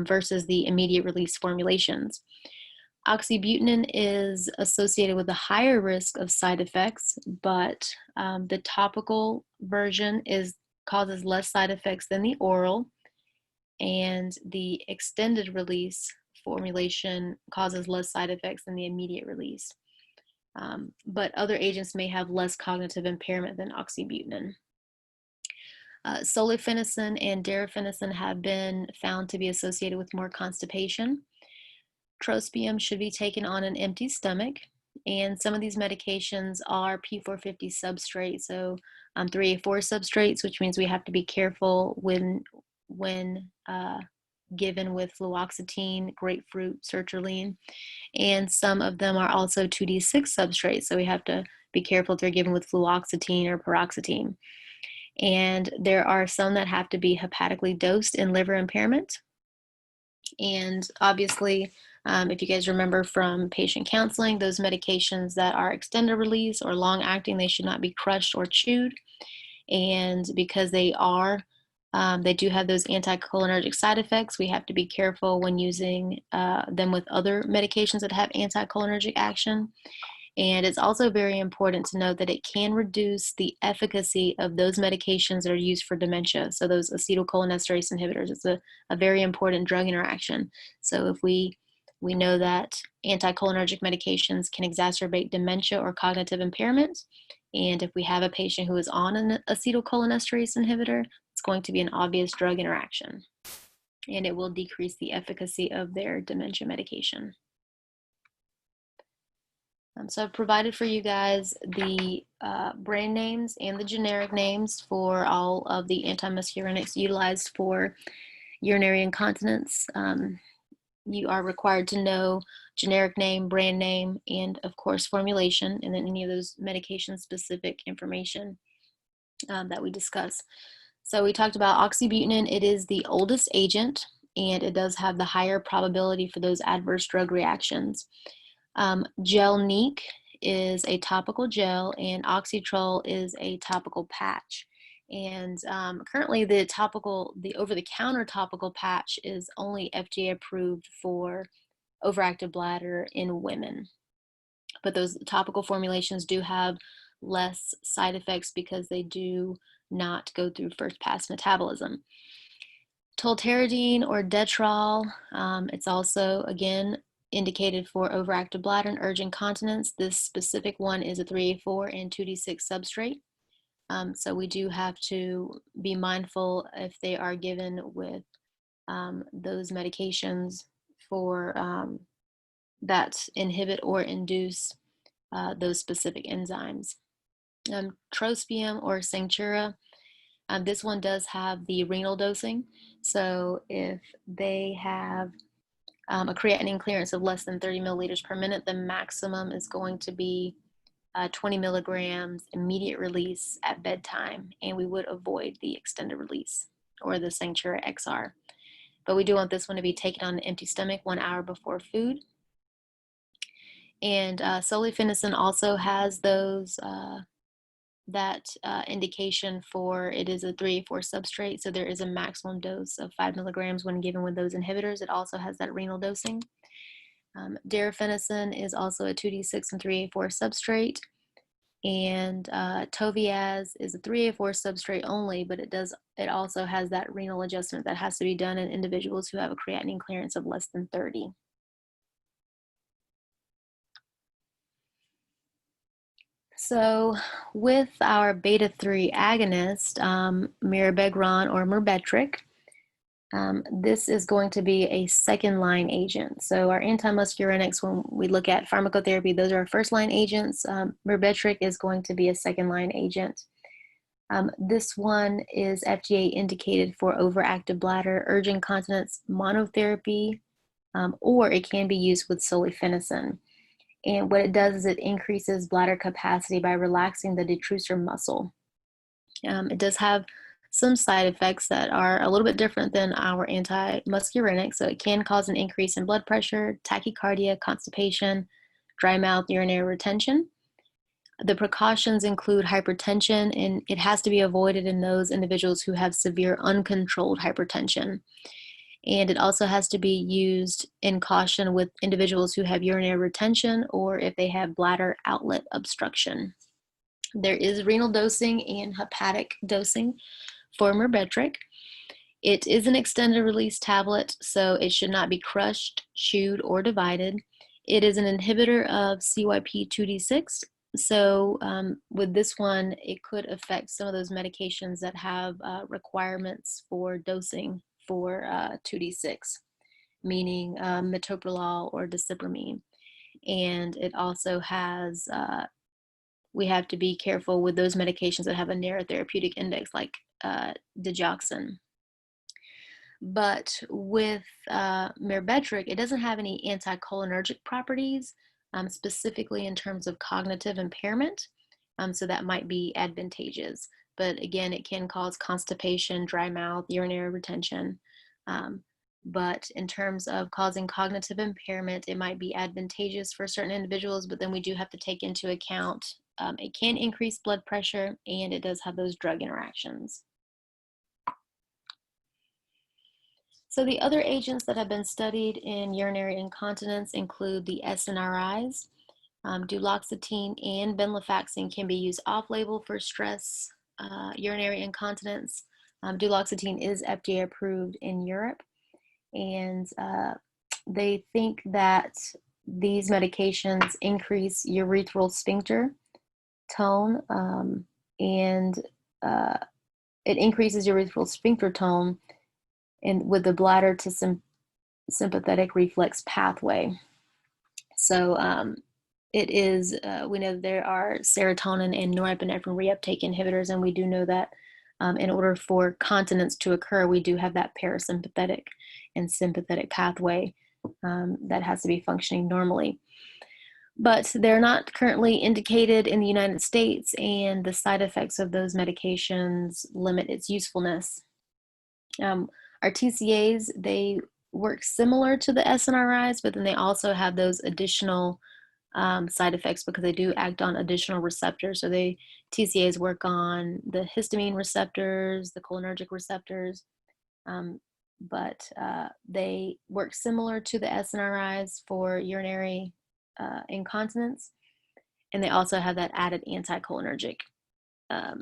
Speaker 1: versus the immediate release formulations. Oxybutynin is associated with a higher risk of side effects, but the topical version causes less side effects than the oral, and the extended release formulation causes less side effects than the immediate release. But other agents may have less cognitive impairment than oxybutynin. Solifenacin and darafenacin have been found to be associated with more constipation. Trospium should be taken on an empty stomach, and some of these medications are P450 substrate, so 3A4 substrates, which means we have to be careful when given with fluoxetine, grapefruit, sertraline, and some of them are also 2D6 substrates, so we have to be careful if they're given with fluoxetine or paroxetine. And there are some that have to be hepatically dosed in liver impairment. And obviously, if you guys remember from patient counseling, those medications that are extended release or long acting, they should not be crushed or chewed. And because they do have those anticholinergic side effects, we have to be careful when using them with other medications that have anticholinergic action. And it's also very important to note that it can reduce the efficacy of those medications that are used for dementia. So those acetylcholinesterase inhibitors, it's a very important drug interaction. So if we know that anticholinergic medications can exacerbate dementia or cognitive impairment, and if we have a patient who is on an acetylcholinesterase inhibitor, it's going to be an obvious drug interaction. and it will decrease the efficacy of their dementia medication. So I've provided for you guys the brand names and the generic names for all of the antimuscarinics utilized for urinary incontinence. You are required to know generic name, brand name, and of course formulation, and then any of those medication-specific information that we discuss. So we talked about oxybutynin. It is the oldest agent, and it does have the higher probability for those adverse drug reactions. Gel-Neek is a topical gel, and Oxytrol is a topical patch. And currently the over-the-counter topical patch is only FDA approved for overactive bladder in women. But those topical formulations do have less side effects because they do not go through first pass metabolism. Tolterodine or Detrol, it's also, again, indicated for overactive bladder and urge incontinence. This specific one is a 3A4 and 2D6 substrate. So we do have to be mindful if they are given with those medications for that inhibit or induce those specific enzymes. Trospium or Sanctura, this one does have the renal dosing. So if they have a creatinine clearance of less than 30 milliliters per minute, the maximum is going to be 20 milligrams immediate release at bedtime, and we would avoid the extended release or the Sanctura XR. But we do want this one to be taken on an empty stomach 1 hour before food. And solifenacin also has those that indication for it is a 3A4 substrate, so there is a maximum dose of 5 milligrams when given with those inhibitors. It also has that renal dosing. Darafenacin is also a 2D6 and 3A4 substrate, and Toviaz is a 3A4 substrate only, but it also has that renal adjustment that has to be done in individuals who have a creatinine clearance of less than 30. So with our beta-3 agonist, mirabegron or Myrbetriq, this is going to be a second-line agent. So our antimuscarinics, when we look at pharmacotherapy, those are our first-line agents. Myrbetriq is going to be a second-line agent. This one is FDA indicated for overactive bladder, urge incontinence monotherapy, or it can be used with solifenacin. And what it does is it increases bladder capacity by relaxing the detrusor muscle. It does have some side effects that are a little bit different than our anti-muscarinic. So it can cause an increase in blood pressure, tachycardia, constipation, dry mouth, urinary retention. The precautions include hypertension, and it has to be avoided in those individuals who have severe uncontrolled hypertension. And it also has to be used in caution with individuals who have urinary retention or if they have bladder outlet obstruction. There is renal dosing and hepatic dosing for Myrbetriq. It is an extended release tablet, so it should not be crushed, chewed, or divided. It is an inhibitor of CYP2D6. So with this one, it could affect some of those medications that have requirements for dosing for 2D6, meaning metoprolol or desipramine. And it also has, we have to be careful with those medications that have a narrow therapeutic index like digoxin. But with Myrbetriq, it doesn't have any anticholinergic properties, specifically in terms of cognitive impairment. So that might be advantageous. But again, it can cause constipation, dry mouth, urinary retention. But in terms of causing cognitive impairment, it might be advantageous for certain individuals, but then we do have to take into account it can increase blood pressure, and it does have those drug interactions. So the other agents that have been studied in urinary incontinence include the SNRIs. Duloxetine and venlafaxine can be used off-label for stress urinary incontinence. Duloxetine is FDA approved in Europe, and they think that these medications increase urethral sphincter tone, and it increases urethral sphincter tone and with the bladder to sympathetic reflex pathway. So it is, we know there are serotonin and norepinephrine reuptake inhibitors, and we do know that in order for continence to occur, we do have that parasympathetic and sympathetic pathway that has to be functioning normally. But they're not currently indicated in the United States, and the side effects of those medications limit its usefulness. Our TCAs, they work similar to the SNRIs, but then they also have those additional side effects because they do act on additional receptors. So TCAs work on the histamine receptors, the cholinergic receptors, but they work similar to the SNRIs for urinary incontinence, and they also have that added anticholinergic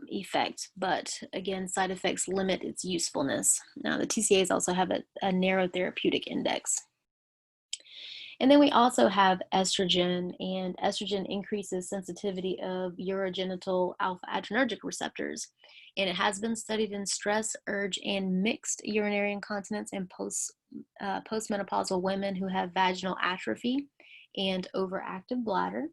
Speaker 1: effect. But again, side effects limit its usefulness. Now, the TCAs also have a narrow therapeutic index. And then we also have estrogen, and estrogen increases sensitivity of urogenital alpha adrenergic receptors. And it has been studied in stress, urge, and mixed urinary incontinence in postmenopausal women who have vaginal atrophy and overactive bladder.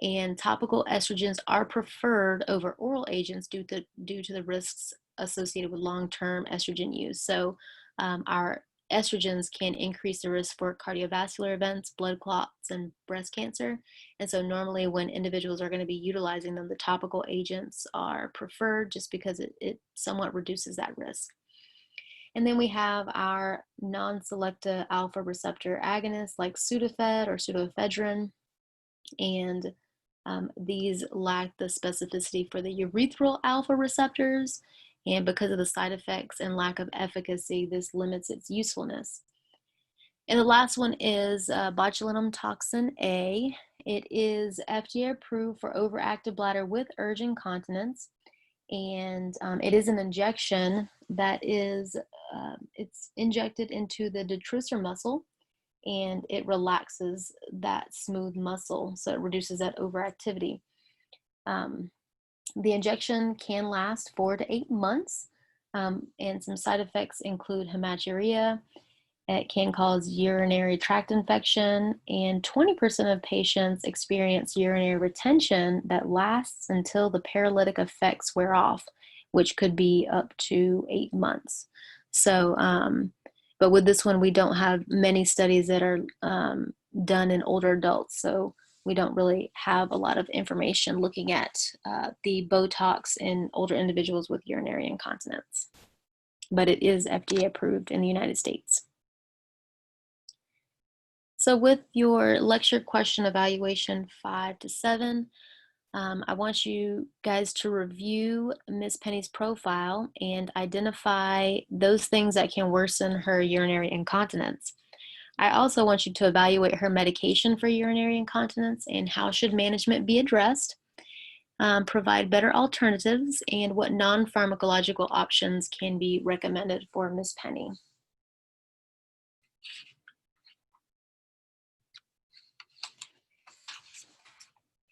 Speaker 1: And topical estrogens are preferred over oral agents due to the risks associated with long-term estrogen use. So our estrogens can increase the risk for cardiovascular events, blood clots, and breast cancer. And so normally when individuals are going to be utilizing them, the topical agents are preferred just because it somewhat reduces that risk. And then we have our non-selective alpha receptor agonists like Sudafed or pseudoephedrine. And these lack the specificity for the urethral alpha receptors, and because of the side effects and lack of efficacy, this limits its usefulness. And the last one is botulinum toxin A. It is FDA approved for overactive bladder with urge incontinence, and it is an injection that is, it's injected into the detrusor muscle, and it relaxes that smooth muscle, so it reduces that overactivity. The injection can last 4 to 8 months, and some side effects include hematuria. It can cause urinary tract infection, and 20% of patients experience urinary retention that lasts until the paralytic effects wear off, which could be up to 8 months. So, but with this one, we don't have many studies that are done in older adults, so we don't really have a lot of information looking at the Botox in older individuals with urinary incontinence. But it is FDA approved in the United States. So with your lecture question evaluation 5 to 7, I want you guys to review Miss Penny's profile and identify those things that can worsen her urinary incontinence. I also want you to evaluate her medication for urinary incontinence and how should management be addressed, provide better alternatives, and what non-pharmacological options can be recommended for Miss Penny.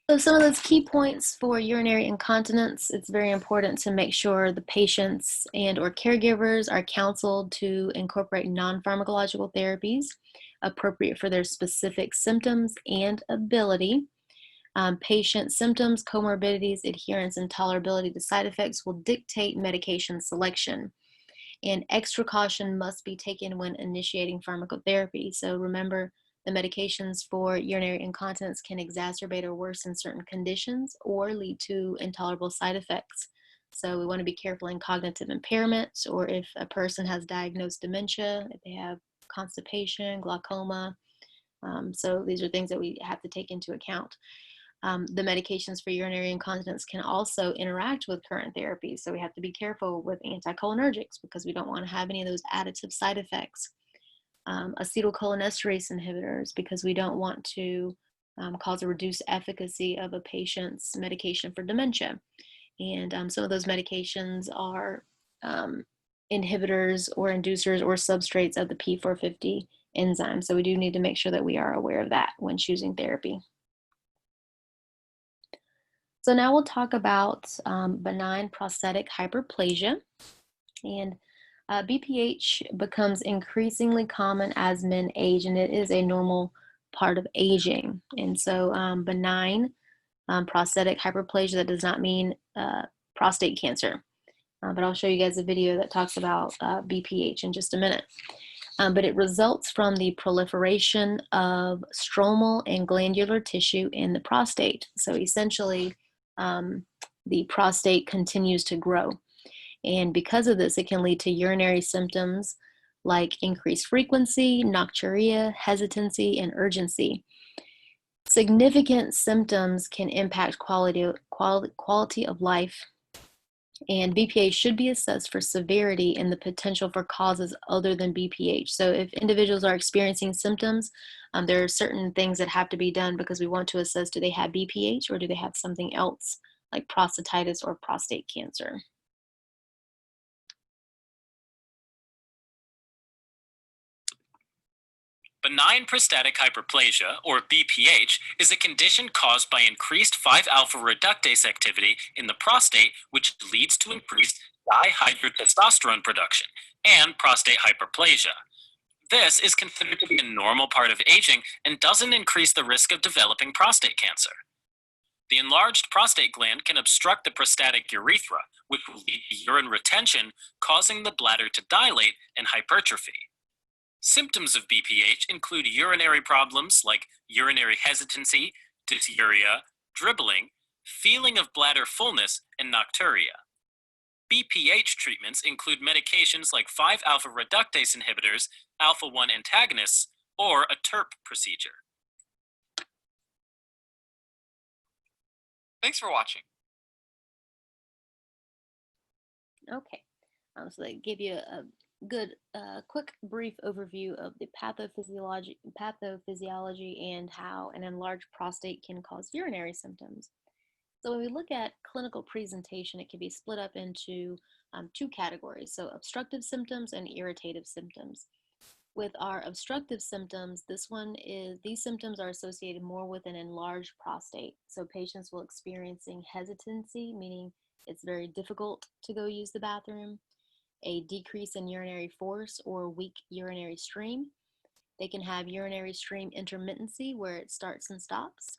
Speaker 1: So some of those key points for urinary incontinence, it's very important to make sure the patients and or caregivers are counseled to incorporate non-pharmacological therapies appropriate for their specific symptoms and ability. Patient symptoms, comorbidities, adherence, and tolerability to side effects will dictate medication selection. And extra caution must be taken when initiating pharmacotherapy. So remember, the medications for urinary incontinence can exacerbate or worsen certain conditions or lead to intolerable side effects. So we want to be careful in cognitive impairments, or if a person has diagnosed dementia, if they have constipation, glaucoma. So these are things that we have to take into account. The medications for urinary incontinence can also interact with current therapies. So we have to be careful with anticholinergics because we don't want to have any of those additive side effects. Acetylcholinesterase inhibitors because we don't want to cause a reduced efficacy of a patient's medication for dementia. And some of those medications are inhibitors or inducers or substrates of the P450 enzyme. So we do need to make sure that we are aware of that when choosing therapy. So now we'll talk about benign prostatic hyperplasia. And BPH becomes increasingly common as men age, and it is a normal part of aging. And so, benign prostatic hyperplasia, that does not mean prostate cancer. But I'll show you guys a video that talks about BPH in just a minute. But it results from the proliferation of stromal and glandular tissue in the prostate. So essentially, the prostate continues to grow. And because of this, it can lead to urinary symptoms like increased frequency, nocturia, hesitancy, and urgency. Significant symptoms can impact quality of life, and BPH should be assessed for severity and the potential for causes other than BPH. So if individuals are experiencing symptoms, there are certain things that have to be done because we want to assess, do they have BPH or do they have something else like prostatitis or prostate cancer?
Speaker 2: Benign prostatic hyperplasia, or BPH, is a condition caused by increased 5-alpha reductase activity in the prostate, which leads to increased dihydrotestosterone production and prostate hyperplasia. This is considered to be a normal part of aging and doesn't increase the risk of developing prostate cancer. The enlarged prostate gland can obstruct the prostatic urethra, which will lead to urine retention, causing the bladder to dilate and hypertrophy. Symptoms of BPH include urinary problems like urinary hesitancy, dysuria, dribbling, feeling of bladder fullness, and nocturia. BPH treatments include medications like 5-alpha reductase inhibitors, alpha-1 antagonists, or a TERP procedure. Thanks for watching.
Speaker 1: Okay, so they give you a good, quick, brief overview of the pathophysiology and how an enlarged prostate can cause urinary symptoms. So when we look at clinical presentation, it can be split up into two categories, so obstructive symptoms and irritative symptoms. With our obstructive symptoms, these symptoms are associated more with an enlarged prostate. So patients will experiencing hesitancy, meaning it's very difficult to go use the bathroom, a decrease in urinary force or weak urinary stream. They can have urinary stream intermittency where it starts and stops.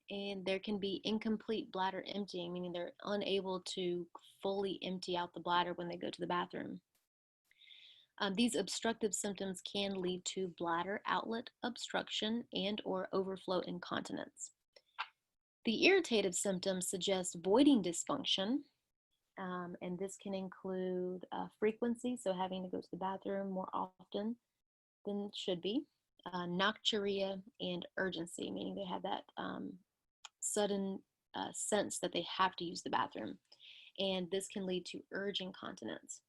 Speaker 1: And there can be incomplete bladder emptying, meaning they're unable to fully empty out the bladder when they go to the bathroom. These obstructive symptoms can lead to bladder outlet obstruction and or overflow incontinence. The irritative symptoms suggest voiding dysfunction, and this can include frequency, so having to go to the bathroom more often than it should be, nocturia, and urgency, meaning they have that sudden sense that they have to use the bathroom, and this can lead to urge incontinence.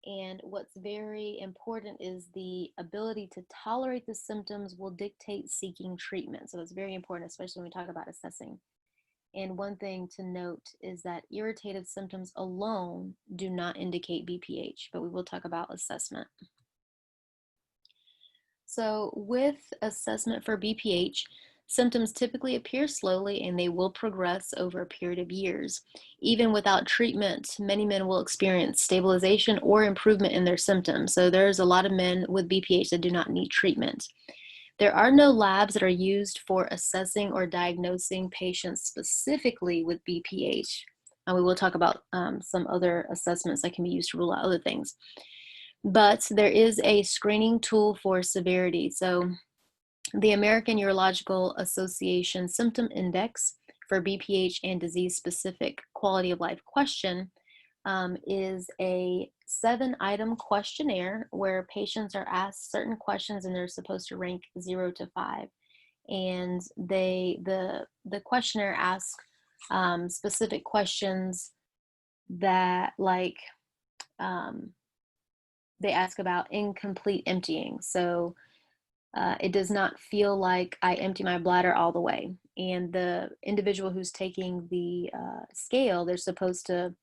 Speaker 1: And what's very important is the ability to tolerate the symptoms will dictate seeking treatment. So it's very important, especially when we talk about assessing. And one thing to note is that irritative symptoms alone do not indicate BPH, but we will talk about assessment. So with assessment for BPH, symptoms typically appear slowly and they will progress over a period of years. Even without treatment, many men will experience stabilization or improvement in their symptoms. So there's a lot of men with BPH that do not need treatment. There are no labs that are used for assessing or diagnosing patients specifically with BPH. And we will talk about some other assessments that can be used to rule out other things. But there is a screening tool for severity. So the American Urological Association Symptom Index for BPH and disease-specific quality of life question is a 7-item questionnaire where patients are asked certain questions and they're supposed to rank 0 to 5. And the questionnaire asks specific questions that they ask about incomplete emptying. So it does not feel like I empty my bladder all the way. And the individual who's taking the scale, they're supposed to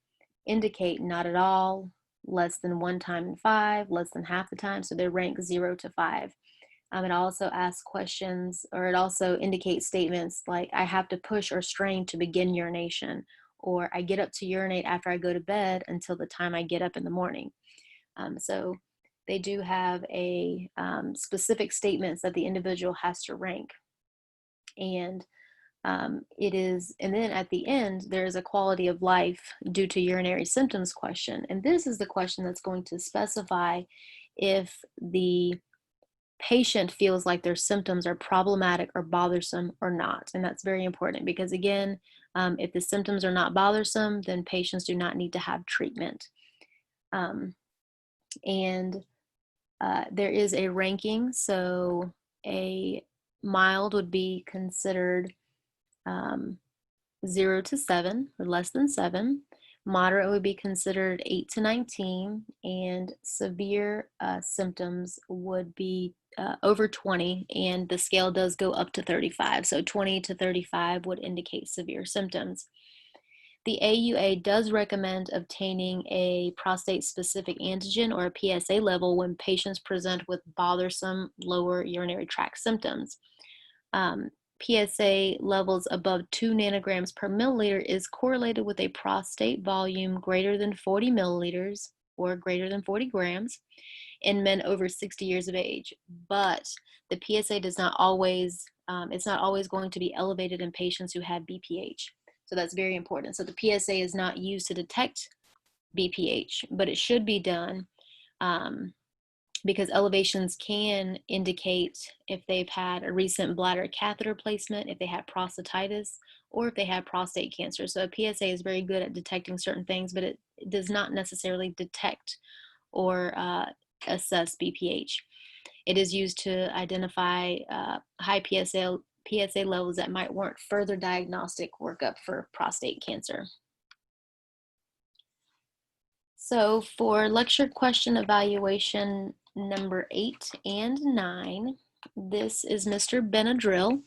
Speaker 1: indicate not at all, less than 1 time in 5, less than half the time. So they rank 0 to 5. It also asks questions, or it also indicates statements like I have to push or strain to begin urination, or I get up to urinate after I go to bed until the time I get up in the morning. So they do have a specific statements that the individual has to rank. And and then at the end, there's a quality of life due to urinary symptoms question. And this is the question that's going to specify if the patient feels like their symptoms are problematic or bothersome or not. And that's very important because, again, if the symptoms are not bothersome, then patients do not need to have treatment. And there is a ranking. So a mild would be considered 0 to 7 or less than 7. Moderate would be considered 8 to 19, and severe symptoms would be over 20, and the scale does go up to 35. So 20 to 35 would indicate severe symptoms. The AUA does recommend obtaining a prostate-specific antigen or a PSA level when patients present with bothersome lower urinary tract symptoms. PSA levels above 2 nanograms per milliliter is correlated with a prostate volume greater than 40 milliliters or greater than 40 grams in men over 60 years of age. But the PSA does not always, it's not always going to be elevated in patients who have BPH. So that's very important. So the PSA is not used to detect BPH, but it should be done because elevations can indicate if they've had a recent bladder catheter placement, if they have prostatitis, or if they have prostate cancer. So a PSA is very good at detecting certain things, but it does not necessarily detect or assess BPH. It is used to identify high PSA levels that might warrant further diagnostic workup for prostate cancer. So for lecture question evaluation number 8 and 9, this is Mr. Benadryl,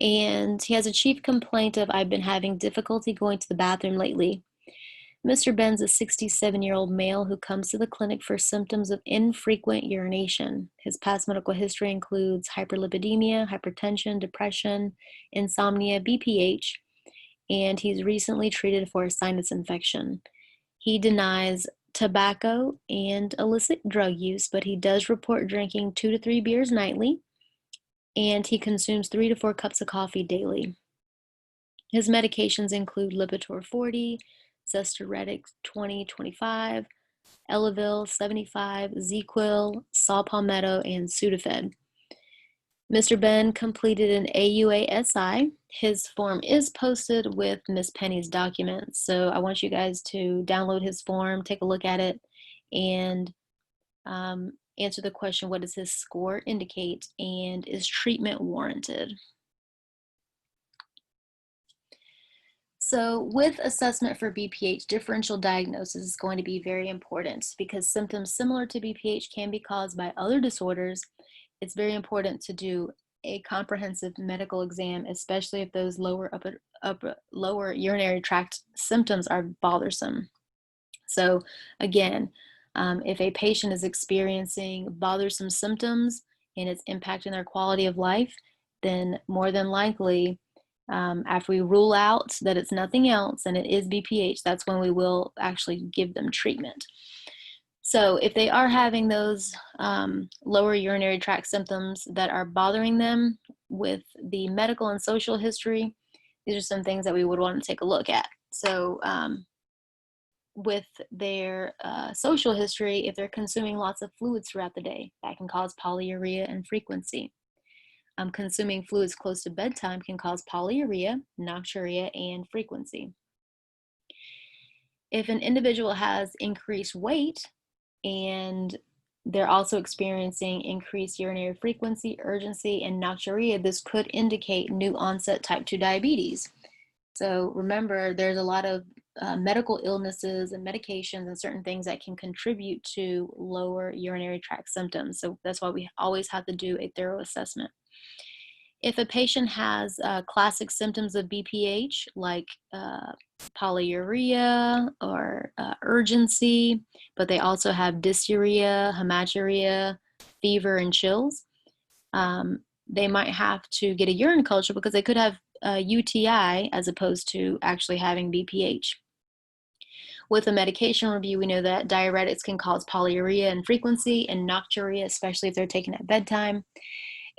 Speaker 1: and he has a chief complaint of I've been having difficulty going to the bathroom lately. Mr. Ben's a 67-year-old male who comes to the clinic for symptoms of infrequent urination. His past medical history includes hyperlipidemia, hypertension, depression, insomnia, BPH, and he's recently treated for a sinus infection. He denies tobacco and illicit drug use, but he does report drinking 2 to 3 beers nightly, and he consumes 3 to 4 cups of coffee daily. His medications include Lipitor 40, Zestoretics 20-25, Elavil 75, ZQuil, saw palmetto, and Sudafed. Mr. Ben completed an AUA-SI. His form is posted with Miss Penny's documents, so I want you guys to download his form, take a look at it, and answer the question, what does his score indicate, and is treatment warranted? So with assessment for BPH, differential diagnosis is going to be very important because symptoms similar to BPH can be caused by other disorders. It's very important to do a comprehensive medical exam, especially if those lower urinary tract symptoms are bothersome. So again, if a patient is experiencing bothersome symptoms and it's impacting their quality of life, then more than likely, after we rule out that it's nothing else and it is BPH, that's when we will actually give them treatment. So if they are having those lower urinary tract symptoms that are bothering them with the medical and social history, these are some things that we would want to take a look at. So with their social history, if they're consuming lots of fluids throughout the day, that can cause polyuria and frequency. Consuming fluids close to bedtime can cause polyuria, nocturia, and frequency. If an individual has increased weight and they're also experiencing increased urinary frequency, urgency, and nocturia, this could indicate new onset type 2 diabetes. So remember, there's a lot of medical illnesses and medications and certain things that can contribute to lower urinary tract symptoms. So that's why we always have to do a thorough assessment. If a patient has classic symptoms of BPH, like polyuria or urgency, but they also have dysuria, hematuria, fever, and chills, they might have to get a urine culture because they could have UTI as opposed to actually having BPH. With a medication review, we know that diuretics can cause polyuria in frequency and nocturia, especially if they're taken at bedtime.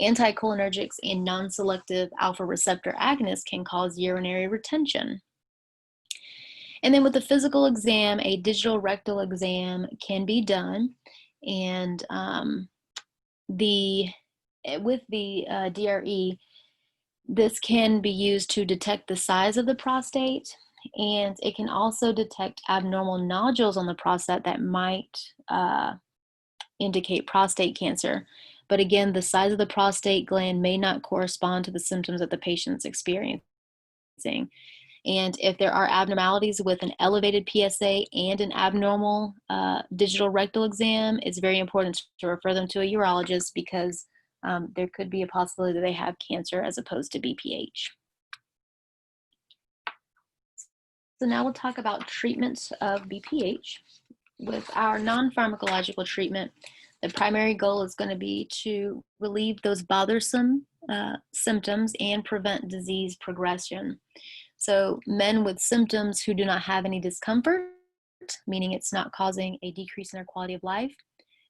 Speaker 1: Anticholinergics and non-selective alpha receptor agonists can cause urinary retention. And then with the physical exam, a digital rectal exam can be done. And with the DRE, this can be used to detect the size of the prostate, and it can also detect abnormal nodules on the prostate that might indicate prostate cancer. But again, the size of the prostate gland may not correspond to the symptoms that the patient's experiencing. And if there are abnormalities with an elevated PSA and an abnormal digital rectal exam, it's very important to refer them to a urologist because there could be a possibility that they have cancer as opposed to BPH. So now we'll talk about treatment of BPH. With our non-pharmacological treatment, the primary goal is going to be to relieve those bothersome symptoms and prevent disease progression. So men with symptoms who do not have any discomfort, meaning it's not causing a decrease in their quality of life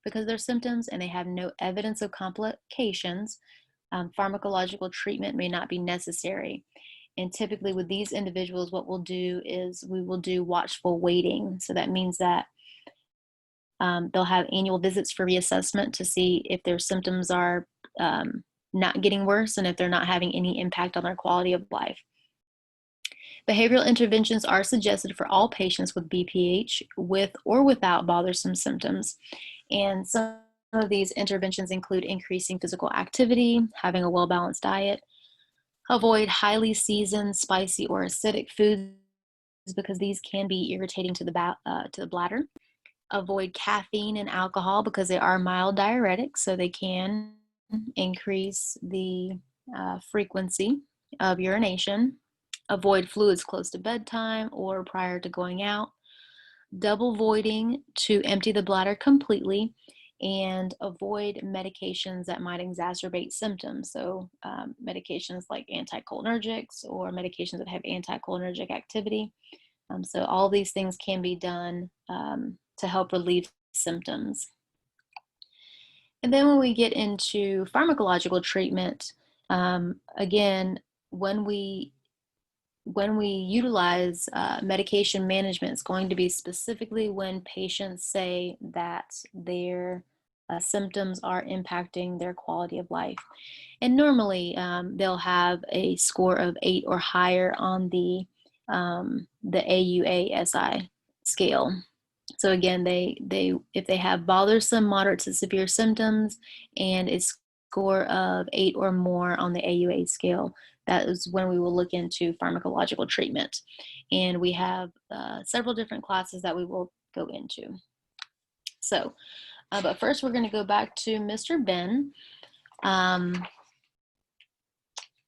Speaker 1: because of their symptoms, and they have no evidence of complications, pharmacological treatment may not be necessary. And typically with these individuals, what we'll do is we will do watchful waiting. So that means that they'll have annual visits for reassessment to see if their symptoms are not getting worse and if they're not having any impact on their quality of life. Behavioral interventions are suggested for all patients with BPH with or without bothersome symptoms. And some of these interventions include increasing physical activity, having a well-balanced diet, avoid highly seasoned, spicy, or acidic foods because these can be irritating to the bladder. Avoid caffeine and alcohol because they are mild diuretics, so they can increase the frequency of urination. Avoid fluids close to bedtime or prior to going out. Double voiding to empty the bladder completely, and avoid medications that might exacerbate symptoms. So medications like anticholinergics or medications that have anticholinergic activity. So all these things can be done to help relieve symptoms. And then when we get into pharmacological treatment, again, when we utilize medication management, it's going to be specifically when patients say that their symptoms are impacting their quality of life. And normally they'll have a score of 8 or higher on the AUASI scale. So again, if they have bothersome, moderate to severe symptoms and a score of 8 or more on the AUA scale, that is when we will look into pharmacological treatment. And we have several different classes that we will go into. So, but first we're going to go back to Mr. Ben.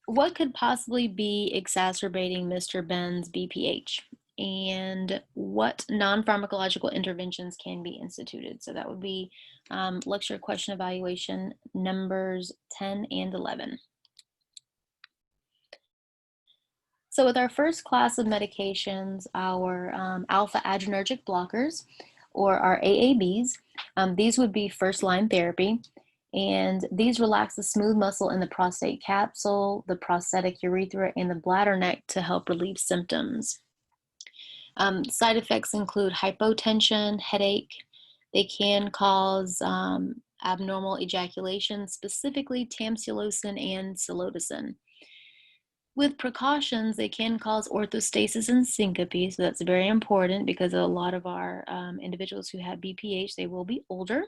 Speaker 1: What could possibly be exacerbating Mr. Ben's BPH? And what non-pharmacological interventions can be instituted? So that would be lecture question evaluation numbers 10 and 11. So with our first class of medications, our alpha adrenergic blockers, or our AABs, these would be first-line therapy. And these relax the smooth muscle in the prostate capsule, the prostatic urethra, and the bladder neck to help relieve symptoms. Side effects include hypotension, headache. They can cause abnormal ejaculation, specifically tamsulosin and silodosin. With precautions, they can cause orthostasis and syncope, so that's very important because a lot of our individuals who have BPH, they will be older.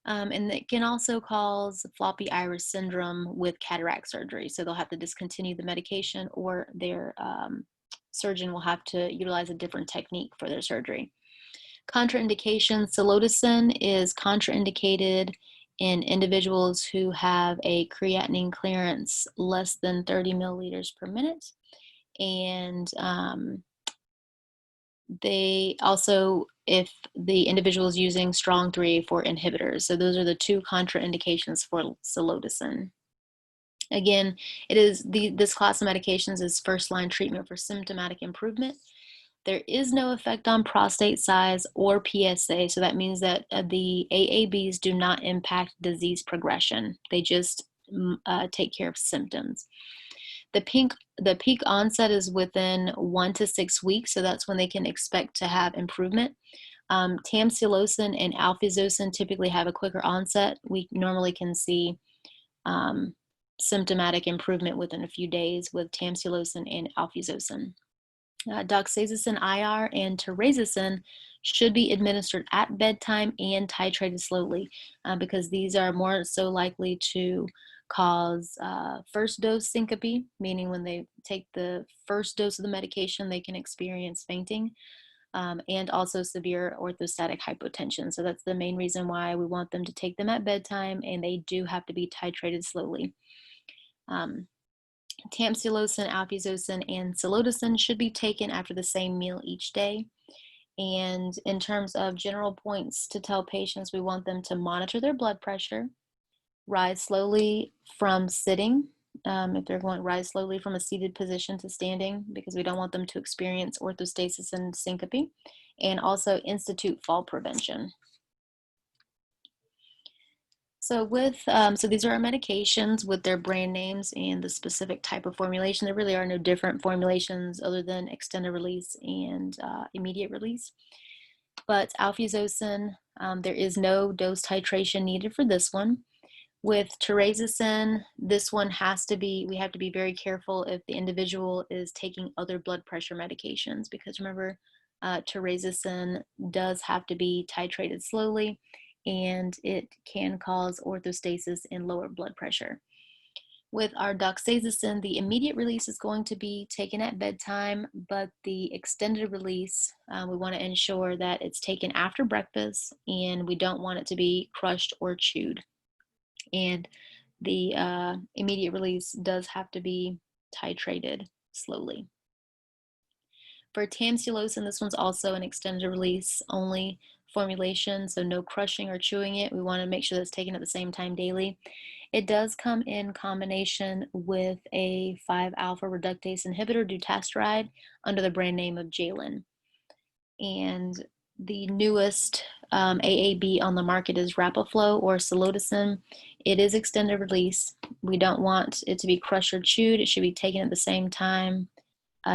Speaker 1: And it can also cause floppy iris syndrome with cataract surgery. So they'll have to discontinue the medication, or their surgeon will have to utilize a different technique for their surgery. Contraindications: silodosin is contraindicated in individuals who have a creatinine clearance less than 30 milliliters per minute. And they also, if the individual is using strong 3A4 inhibitors. So those are the two contraindications for silodosin. Again, this class of medications is first-line treatment for symptomatic improvement. There is no effect on prostate size or PSA, so that means that the AABs do not impact disease progression. They just take care of symptoms. The peak onset is within 1 to 6 weeks, so that's when they can expect to have improvement. Tamsulosin and alfuzosin typically have a quicker onset. We normally can see symptomatic improvement within a few days with tamsulosin and alfuzosin. Doxazosin IR and terazosin should be administered at bedtime and titrated slowly because these are more so likely to cause first dose syncope, meaning when they take the first dose of the medication, they can experience fainting, and also severe orthostatic hypotension. So that's the main reason why we want them to take them at bedtime, and they do have to be titrated slowly. Tamsulosin, alfuzosin, and silodosin should be taken after the same meal each day. And in terms of general points to tell patients, we want them to monitor their blood pressure, rise slowly from sitting, if they're going to rise slowly from a seated position to standing, because we don't want them to experience orthostasis and syncope, and also institute fall prevention. So these are our medications with their brand names and the specific type of formulation. There really are no different formulations other than extended release and immediate release. But alfuzosin, there is no dose titration needed for this one. With terazosin, this one we have to be very careful if the individual is taking other blood pressure medications, because remember, terazosin does have to be titrated slowly, and it can cause orthostasis and lower blood pressure. With our doxazosin, the immediate release is going to be taken at bedtime, but the extended release, we want to ensure that it's taken after breakfast, and we don't want it to be crushed or chewed. And the immediate release does have to be titrated slowly. For tamsulosin, this one's also an extended release only formulation, so no crushing or chewing it. We want to make sure that's taken at the same time daily. It does come in combination with a 5-alpha reductase inhibitor, dutasteride, under the brand name of Jalin. And the newest AAB on the market is Rapaflo or silodosin. It is extended release. We don't want it to be crushed or chewed. It should be taken at the same time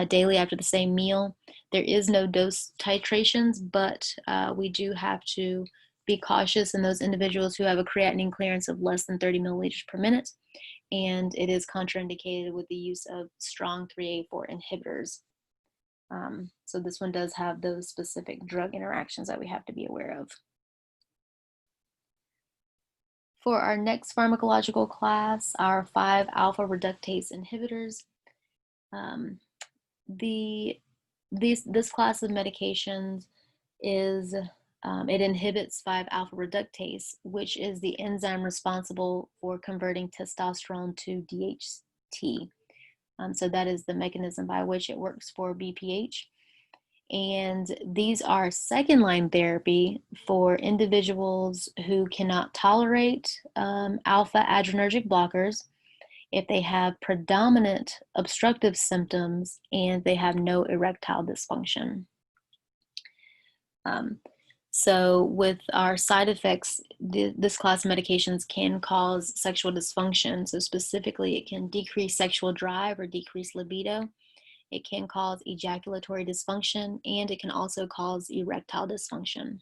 Speaker 1: daily after the same meal. There is no dose titrations, but we do have to be cautious in those individuals who have a creatinine clearance of less than 30 milliliters per minute, and it is contraindicated with the use of strong 3A4 inhibitors. So this one does have those specific drug interactions that we have to be aware of. For our next pharmacological class, our 5-alpha reductase inhibitors, this class of medications is, it inhibits 5-alpha reductase, which is the enzyme responsible for converting testosterone to DHT. So that is the mechanism by which it works for BPH. And these are second-line therapy for individuals who cannot tolerate alpha adrenergic blockers, if they have predominant obstructive symptoms, and they have no erectile dysfunction. So with our side effects, this class of medications can cause sexual dysfunction. So specifically, it can decrease sexual drive or decrease libido. It can cause ejaculatory dysfunction, and it can also cause erectile dysfunction.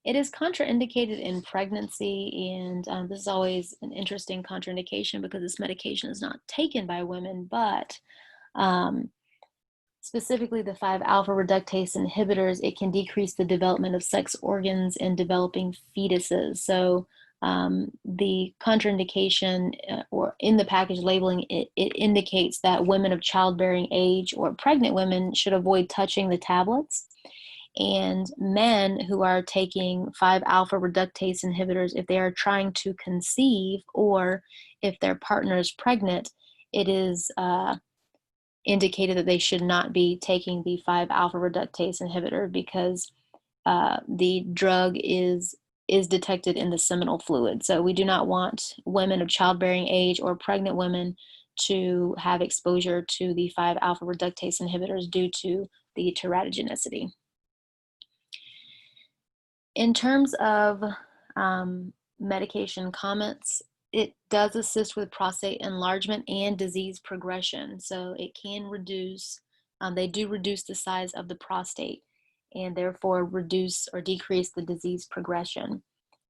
Speaker 1: It is contraindicated in pregnancy, and this is always an interesting contraindication because this medication is not taken by women, but specifically the 5-alpha reductase inhibitors, it can decrease the development of sex organs in developing fetuses. So the contraindication or in the package labeling, it indicates that women of childbearing age or pregnant women should avoid touching the tablets. And men who are taking 5-alpha reductase inhibitors, if they are trying to conceive or if their partner is pregnant, it is indicated that they should not be taking the 5-alpha reductase inhibitor because the drug is detected in the seminal fluid. So we do not want women of childbearing age or pregnant women to have exposure to the 5-alpha reductase inhibitors due to the teratogenicity. In terms of medication comments, it does assist with prostate enlargement and disease progression. So it can reduce, they do reduce the size of the prostate and therefore reduce or decrease the disease progression.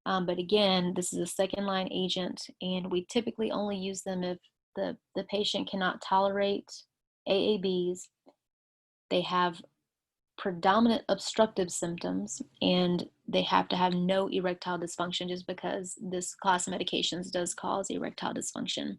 Speaker 1: But again, this is a second line agent, and we typically only use them if the patient cannot tolerate AABs, they have predominant obstructive symptoms, and they have to have no erectile dysfunction, just because this class of medications does cause erectile dysfunction.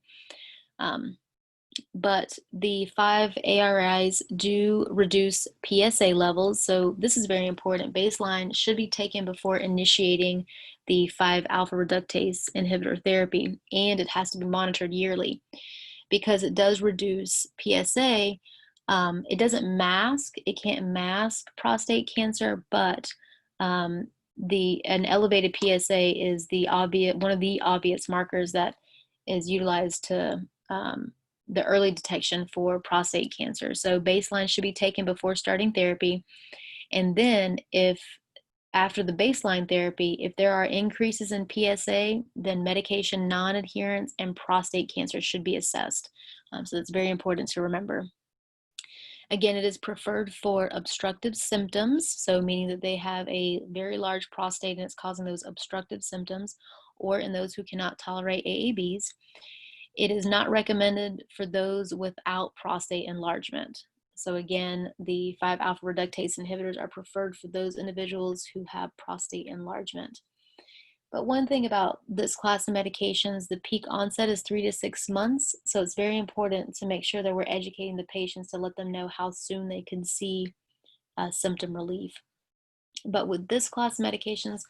Speaker 1: But the 5 ARIs do reduce PSA levels, so this is very important. Baseline should be taken before initiating the 5 alpha reductase inhibitor therapy, and it has to be monitored yearly because it does reduce PSA. It doesn't mask, it can't mask prostate cancer, but an elevated PSA is one of the obvious markers that is utilized to the early detection for prostate cancer. So baseline should be taken before starting therapy. And then after the baseline therapy, if there are increases in PSA, then medication non-adherence and prostate cancer should be assessed. So it's very important to remember. Again, it is preferred for obstructive symptoms, so meaning that they have a very large prostate and it's causing those obstructive symptoms, or in those who cannot tolerate AABs. It is not recommended for those without prostate enlargement. So again, the 5 alpha reductase inhibitors are preferred for those individuals who have prostate enlargement. But one thing about this class of medications, the peak onset is 3 to 6 months. So it's very important to make sure that we're educating the patients to let them know how soon they can see symptom relief. But with this class of medications,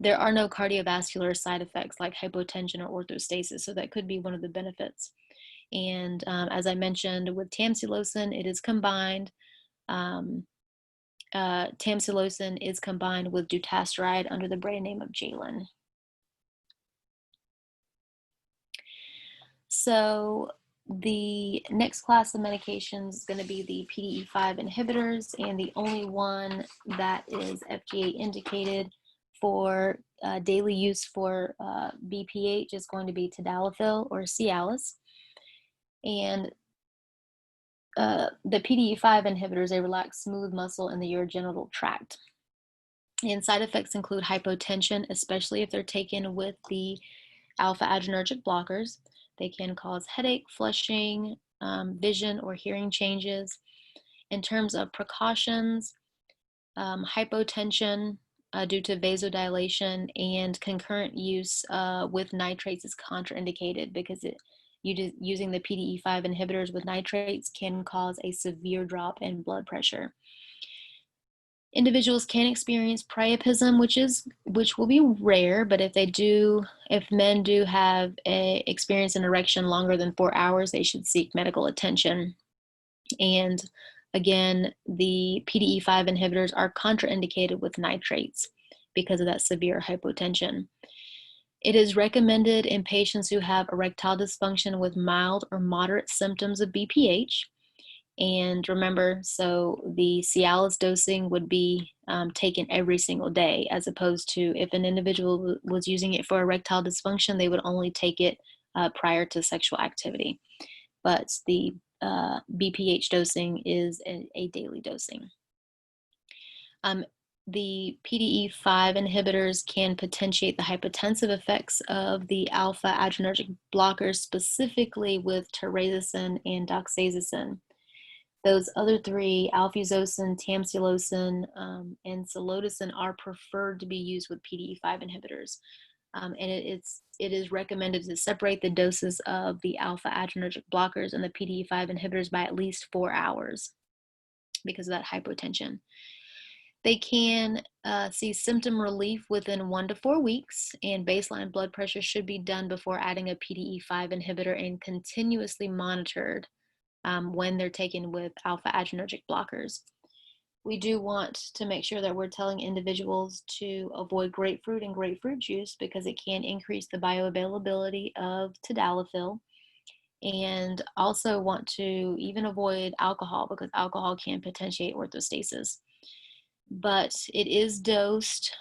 Speaker 1: there are no cardiovascular side effects like hypotension or orthostasis. So that could be one of the benefits. And as I mentioned, with tamsulosin, it is combined. Tamsulosin is combined with dutasteride under the brand name of Jalin. So the next class of medications is going to be the PDE5 inhibitors, and the only one that is FDA indicated for daily use for BPH is going to be tadalafil or Cialis. And the PDE5 inhibitors, they relax smooth muscle in the urogenital tract. And side effects include hypotension, especially if they're taken with the alpha adrenergic blockers. They can cause headache, flushing, vision or hearing changes. In terms of precautions, hypotension due to vasodilation and concurrent use with nitrates is contraindicated because using the PDE5 inhibitors with nitrates can cause a severe drop in blood pressure. Individuals can experience priapism, which will be rare, but if men do have experience an erection longer than 4 hours, they should seek medical attention. And again, the PDE5 inhibitors are contraindicated with nitrates because of that severe hypotension. It is recommended in patients who have erectile dysfunction with mild or moderate symptoms of BPH. And remember, so the Cialis dosing would be taken every single day, as opposed to if an individual was using it for erectile dysfunction, they would only take it prior to sexual activity. But the BPH dosing is a daily dosing. The PDE5 inhibitors can potentiate the hypotensive effects of the alpha adrenergic blockers, specifically with terazosin and doxazosin. Those other three, alfuzosin, tamsulosin, and silodosin, are preferred to be used with PDE5 inhibitors. And it is recommended to separate the doses of the alpha adrenergic blockers and the PDE5 inhibitors by at least 4 hours because of that hypotension. They can see symptom relief within 1 to 4 weeks, and baseline blood pressure should be done before adding a PDE5 inhibitor and continuously monitored when they're taken with alpha adrenergic blockers. We do want to make sure that we're telling individuals to avoid grapefruit and grapefruit juice because it can increase the bioavailability of tadalafil. and also want to even avoid alcohol because alcohol can potentiate orthostasis. But it is dosed.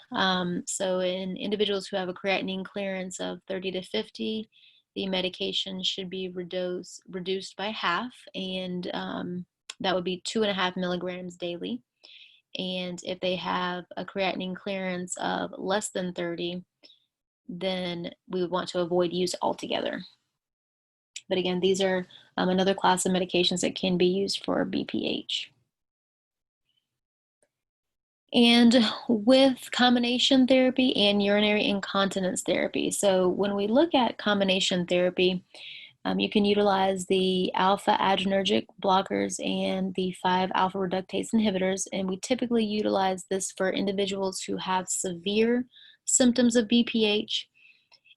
Speaker 1: So in individuals who have a creatinine clearance of 30 to 50, the medication should be reduced by half, and that would be 2.5 milligrams daily. And if they have a creatinine clearance of less than 30, then we would want to avoid use altogether. But again, these are another class of medications that can be used for BPH. And with combination therapy and urinary incontinence therapy. So when we look at combination therapy, you can utilize the alpha adrenergic blockers and the 5-alpha reductase inhibitors, and we typically utilize this for individuals who have severe symptoms of BPH.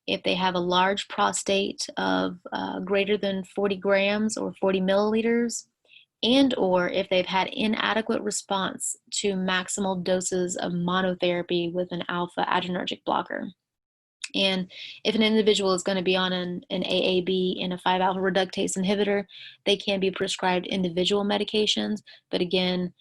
Speaker 1: If they have a large prostate of greater than 40 grams or 40 milliliters, and or if they've had inadequate response to maximal doses of monotherapy with an alpha adrenergic blocker. And if an individual is going to be on an AAB and a 5-alpha reductase inhibitor, they can be prescribed individual medications. But again,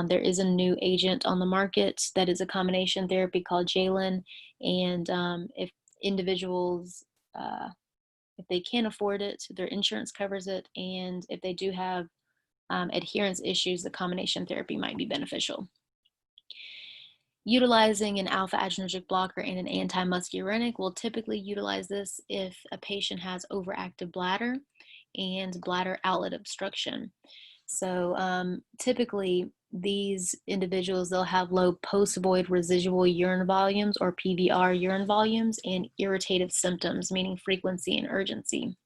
Speaker 1: there is a new agent on the market that is a combination therapy called Jalin. And if individuals, if they can't afford it, their insurance covers it. And if they do have adherence issues, the combination therapy might be beneficial. Utilizing an alpha adrenergic blocker and an anti-muscarinic, will typically utilize this if a patient has overactive bladder and bladder outlet obstruction. So typically these individuals, they'll have low post-void residual urine volumes or PVR urine volumes and irritative symptoms, meaning frequency and urgency.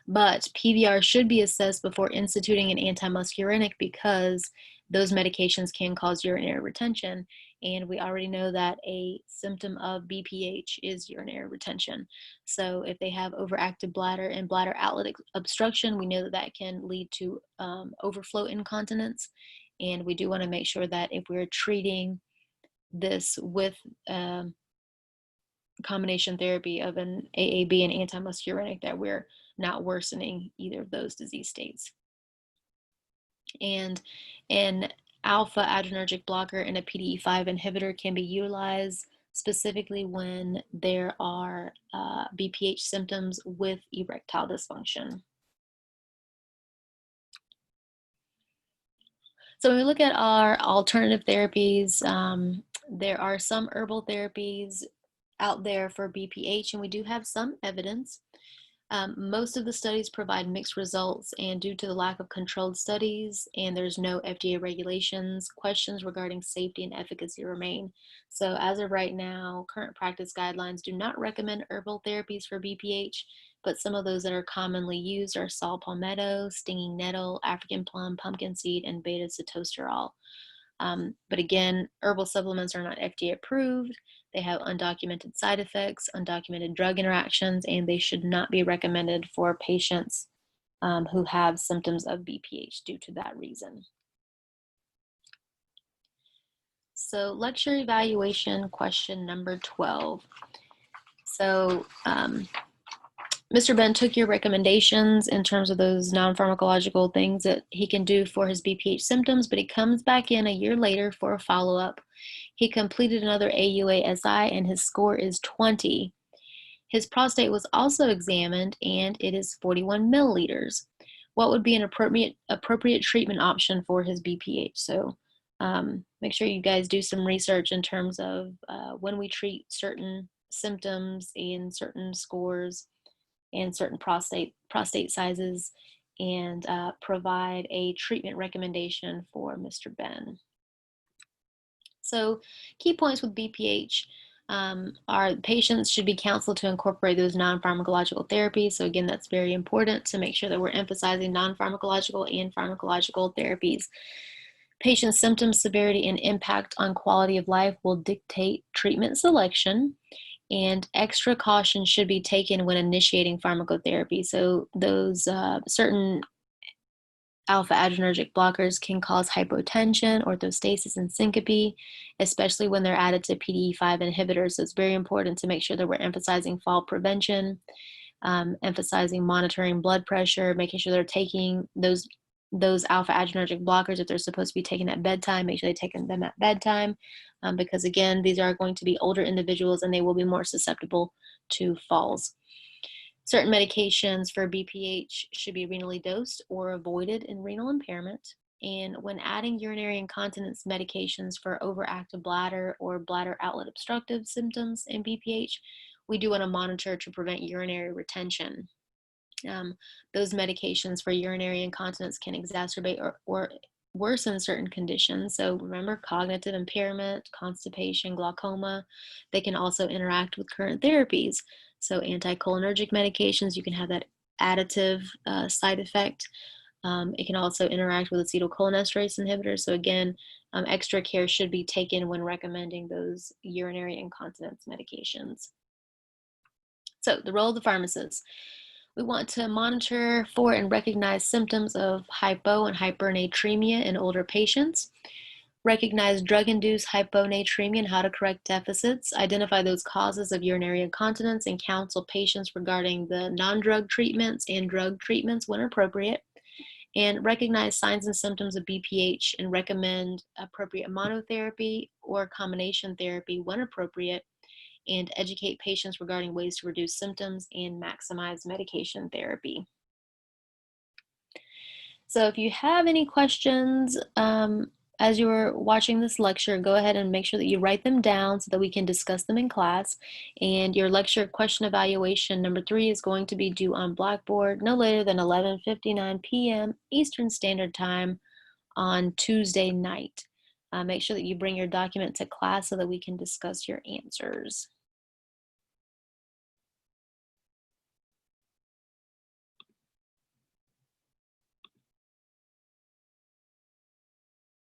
Speaker 1: But PVR should be assessed before instituting an antimuscarinic because those medications can cause urinary retention. And we already know that a symptom of BPH is urinary retention. So if they have overactive bladder and bladder outlet obstruction, we know that that can lead to overflow incontinence. And we do want to make sure that if we're treating this with combination therapy of an AAB and antimuscarinic, that we're not worsening either of those disease states. And an alpha adrenergic blocker and a PDE5 inhibitor can be utilized specifically when there are BPH symptoms with erectile dysfunction. So when we look at our alternative therapies, there are some herbal therapies out there for BPH, and we do have some evidence. Most of the studies provide mixed results, and due to the lack of controlled studies and there's no FDA regulations, questions regarding safety and efficacy remain. So as of right now, current practice guidelines do not recommend herbal therapies for BPH, but some of those that are commonly used are saw palmetto, stinging nettle, African plum, pumpkin seed, and beta sitosterol. But again, herbal supplements are not FDA approved. They have undocumented side effects, undocumented drug interactions, and they should not be recommended for patients who have symptoms of BPH due to that reason. So lecture evaluation question number 12. So Mr. Ben took your recommendations in terms of those non-pharmacological things that he can do for his BPH symptoms, but he comes back in a year later for a follow-up. He completed another AUA-SI and his score is 20. His prostate was also examined and it is 41 milliliters. What would be an appropriate treatment option for his BPH? So make sure you guys do some research in terms of when we treat certain symptoms and certain scores and certain prostate sizes, and provide a treatment recommendation for Mr. Ben. So key points with BPH are patients should be counseled to incorporate those non-pharmacological therapies. So again, that's very important to make sure that we're emphasizing non-pharmacological and pharmacological therapies. Patient symptom severity and impact on quality of life will dictate treatment selection, and extra caution should be taken when initiating pharmacotherapy. So those certain alpha adrenergic blockers can cause hypotension, orthostasis, and syncope, especially when they're added to PDE5 inhibitors. So it's very important to make sure that we're emphasizing fall prevention. emphasizing monitoring blood pressure, making sure they're taking those alpha adrenergic blockers. If they're supposed to be taken at bedtime, make sure they take them at bedtime, because again, these are going to be older individuals and they will be more susceptible to falls. Certain medications for BPH should be renally dosed or avoided in renal impairment. And when adding urinary incontinence medications for overactive bladder or bladder outlet obstructive symptoms in BPH, we do want to monitor to prevent urinary retention. Those medications for urinary incontinence can exacerbate or worsen certain conditions. So remember, cognitive impairment, constipation, glaucoma. They can also interact with current therapies. So anticholinergic medications, you can have that additive side effect. It can also interact with acetylcholinesterase inhibitors. So again, extra care should be taken when recommending those urinary incontinence medications. So the role of the pharmacist. We want to monitor for and recognize symptoms of hypo and hypernatremia in older patients, recognize drug-induced hyponatremia and how to correct deficits, identify those causes of urinary incontinence, and counsel patients regarding the non-drug treatments and drug treatments when appropriate, and recognize signs and symptoms of BPH and recommend appropriate monotherapy or combination therapy when appropriate, and educate patients regarding ways to reduce symptoms and maximize medication therapy. So if you have any questions as you're watching this lecture, go ahead and make sure that you write them down so that we can discuss them in class. And your lecture question evaluation number 3 is going to be due on Blackboard no later than 11:59 p.m. Eastern Standard Time on Tuesday night. Make sure that you bring your document to class so that we can discuss your answers.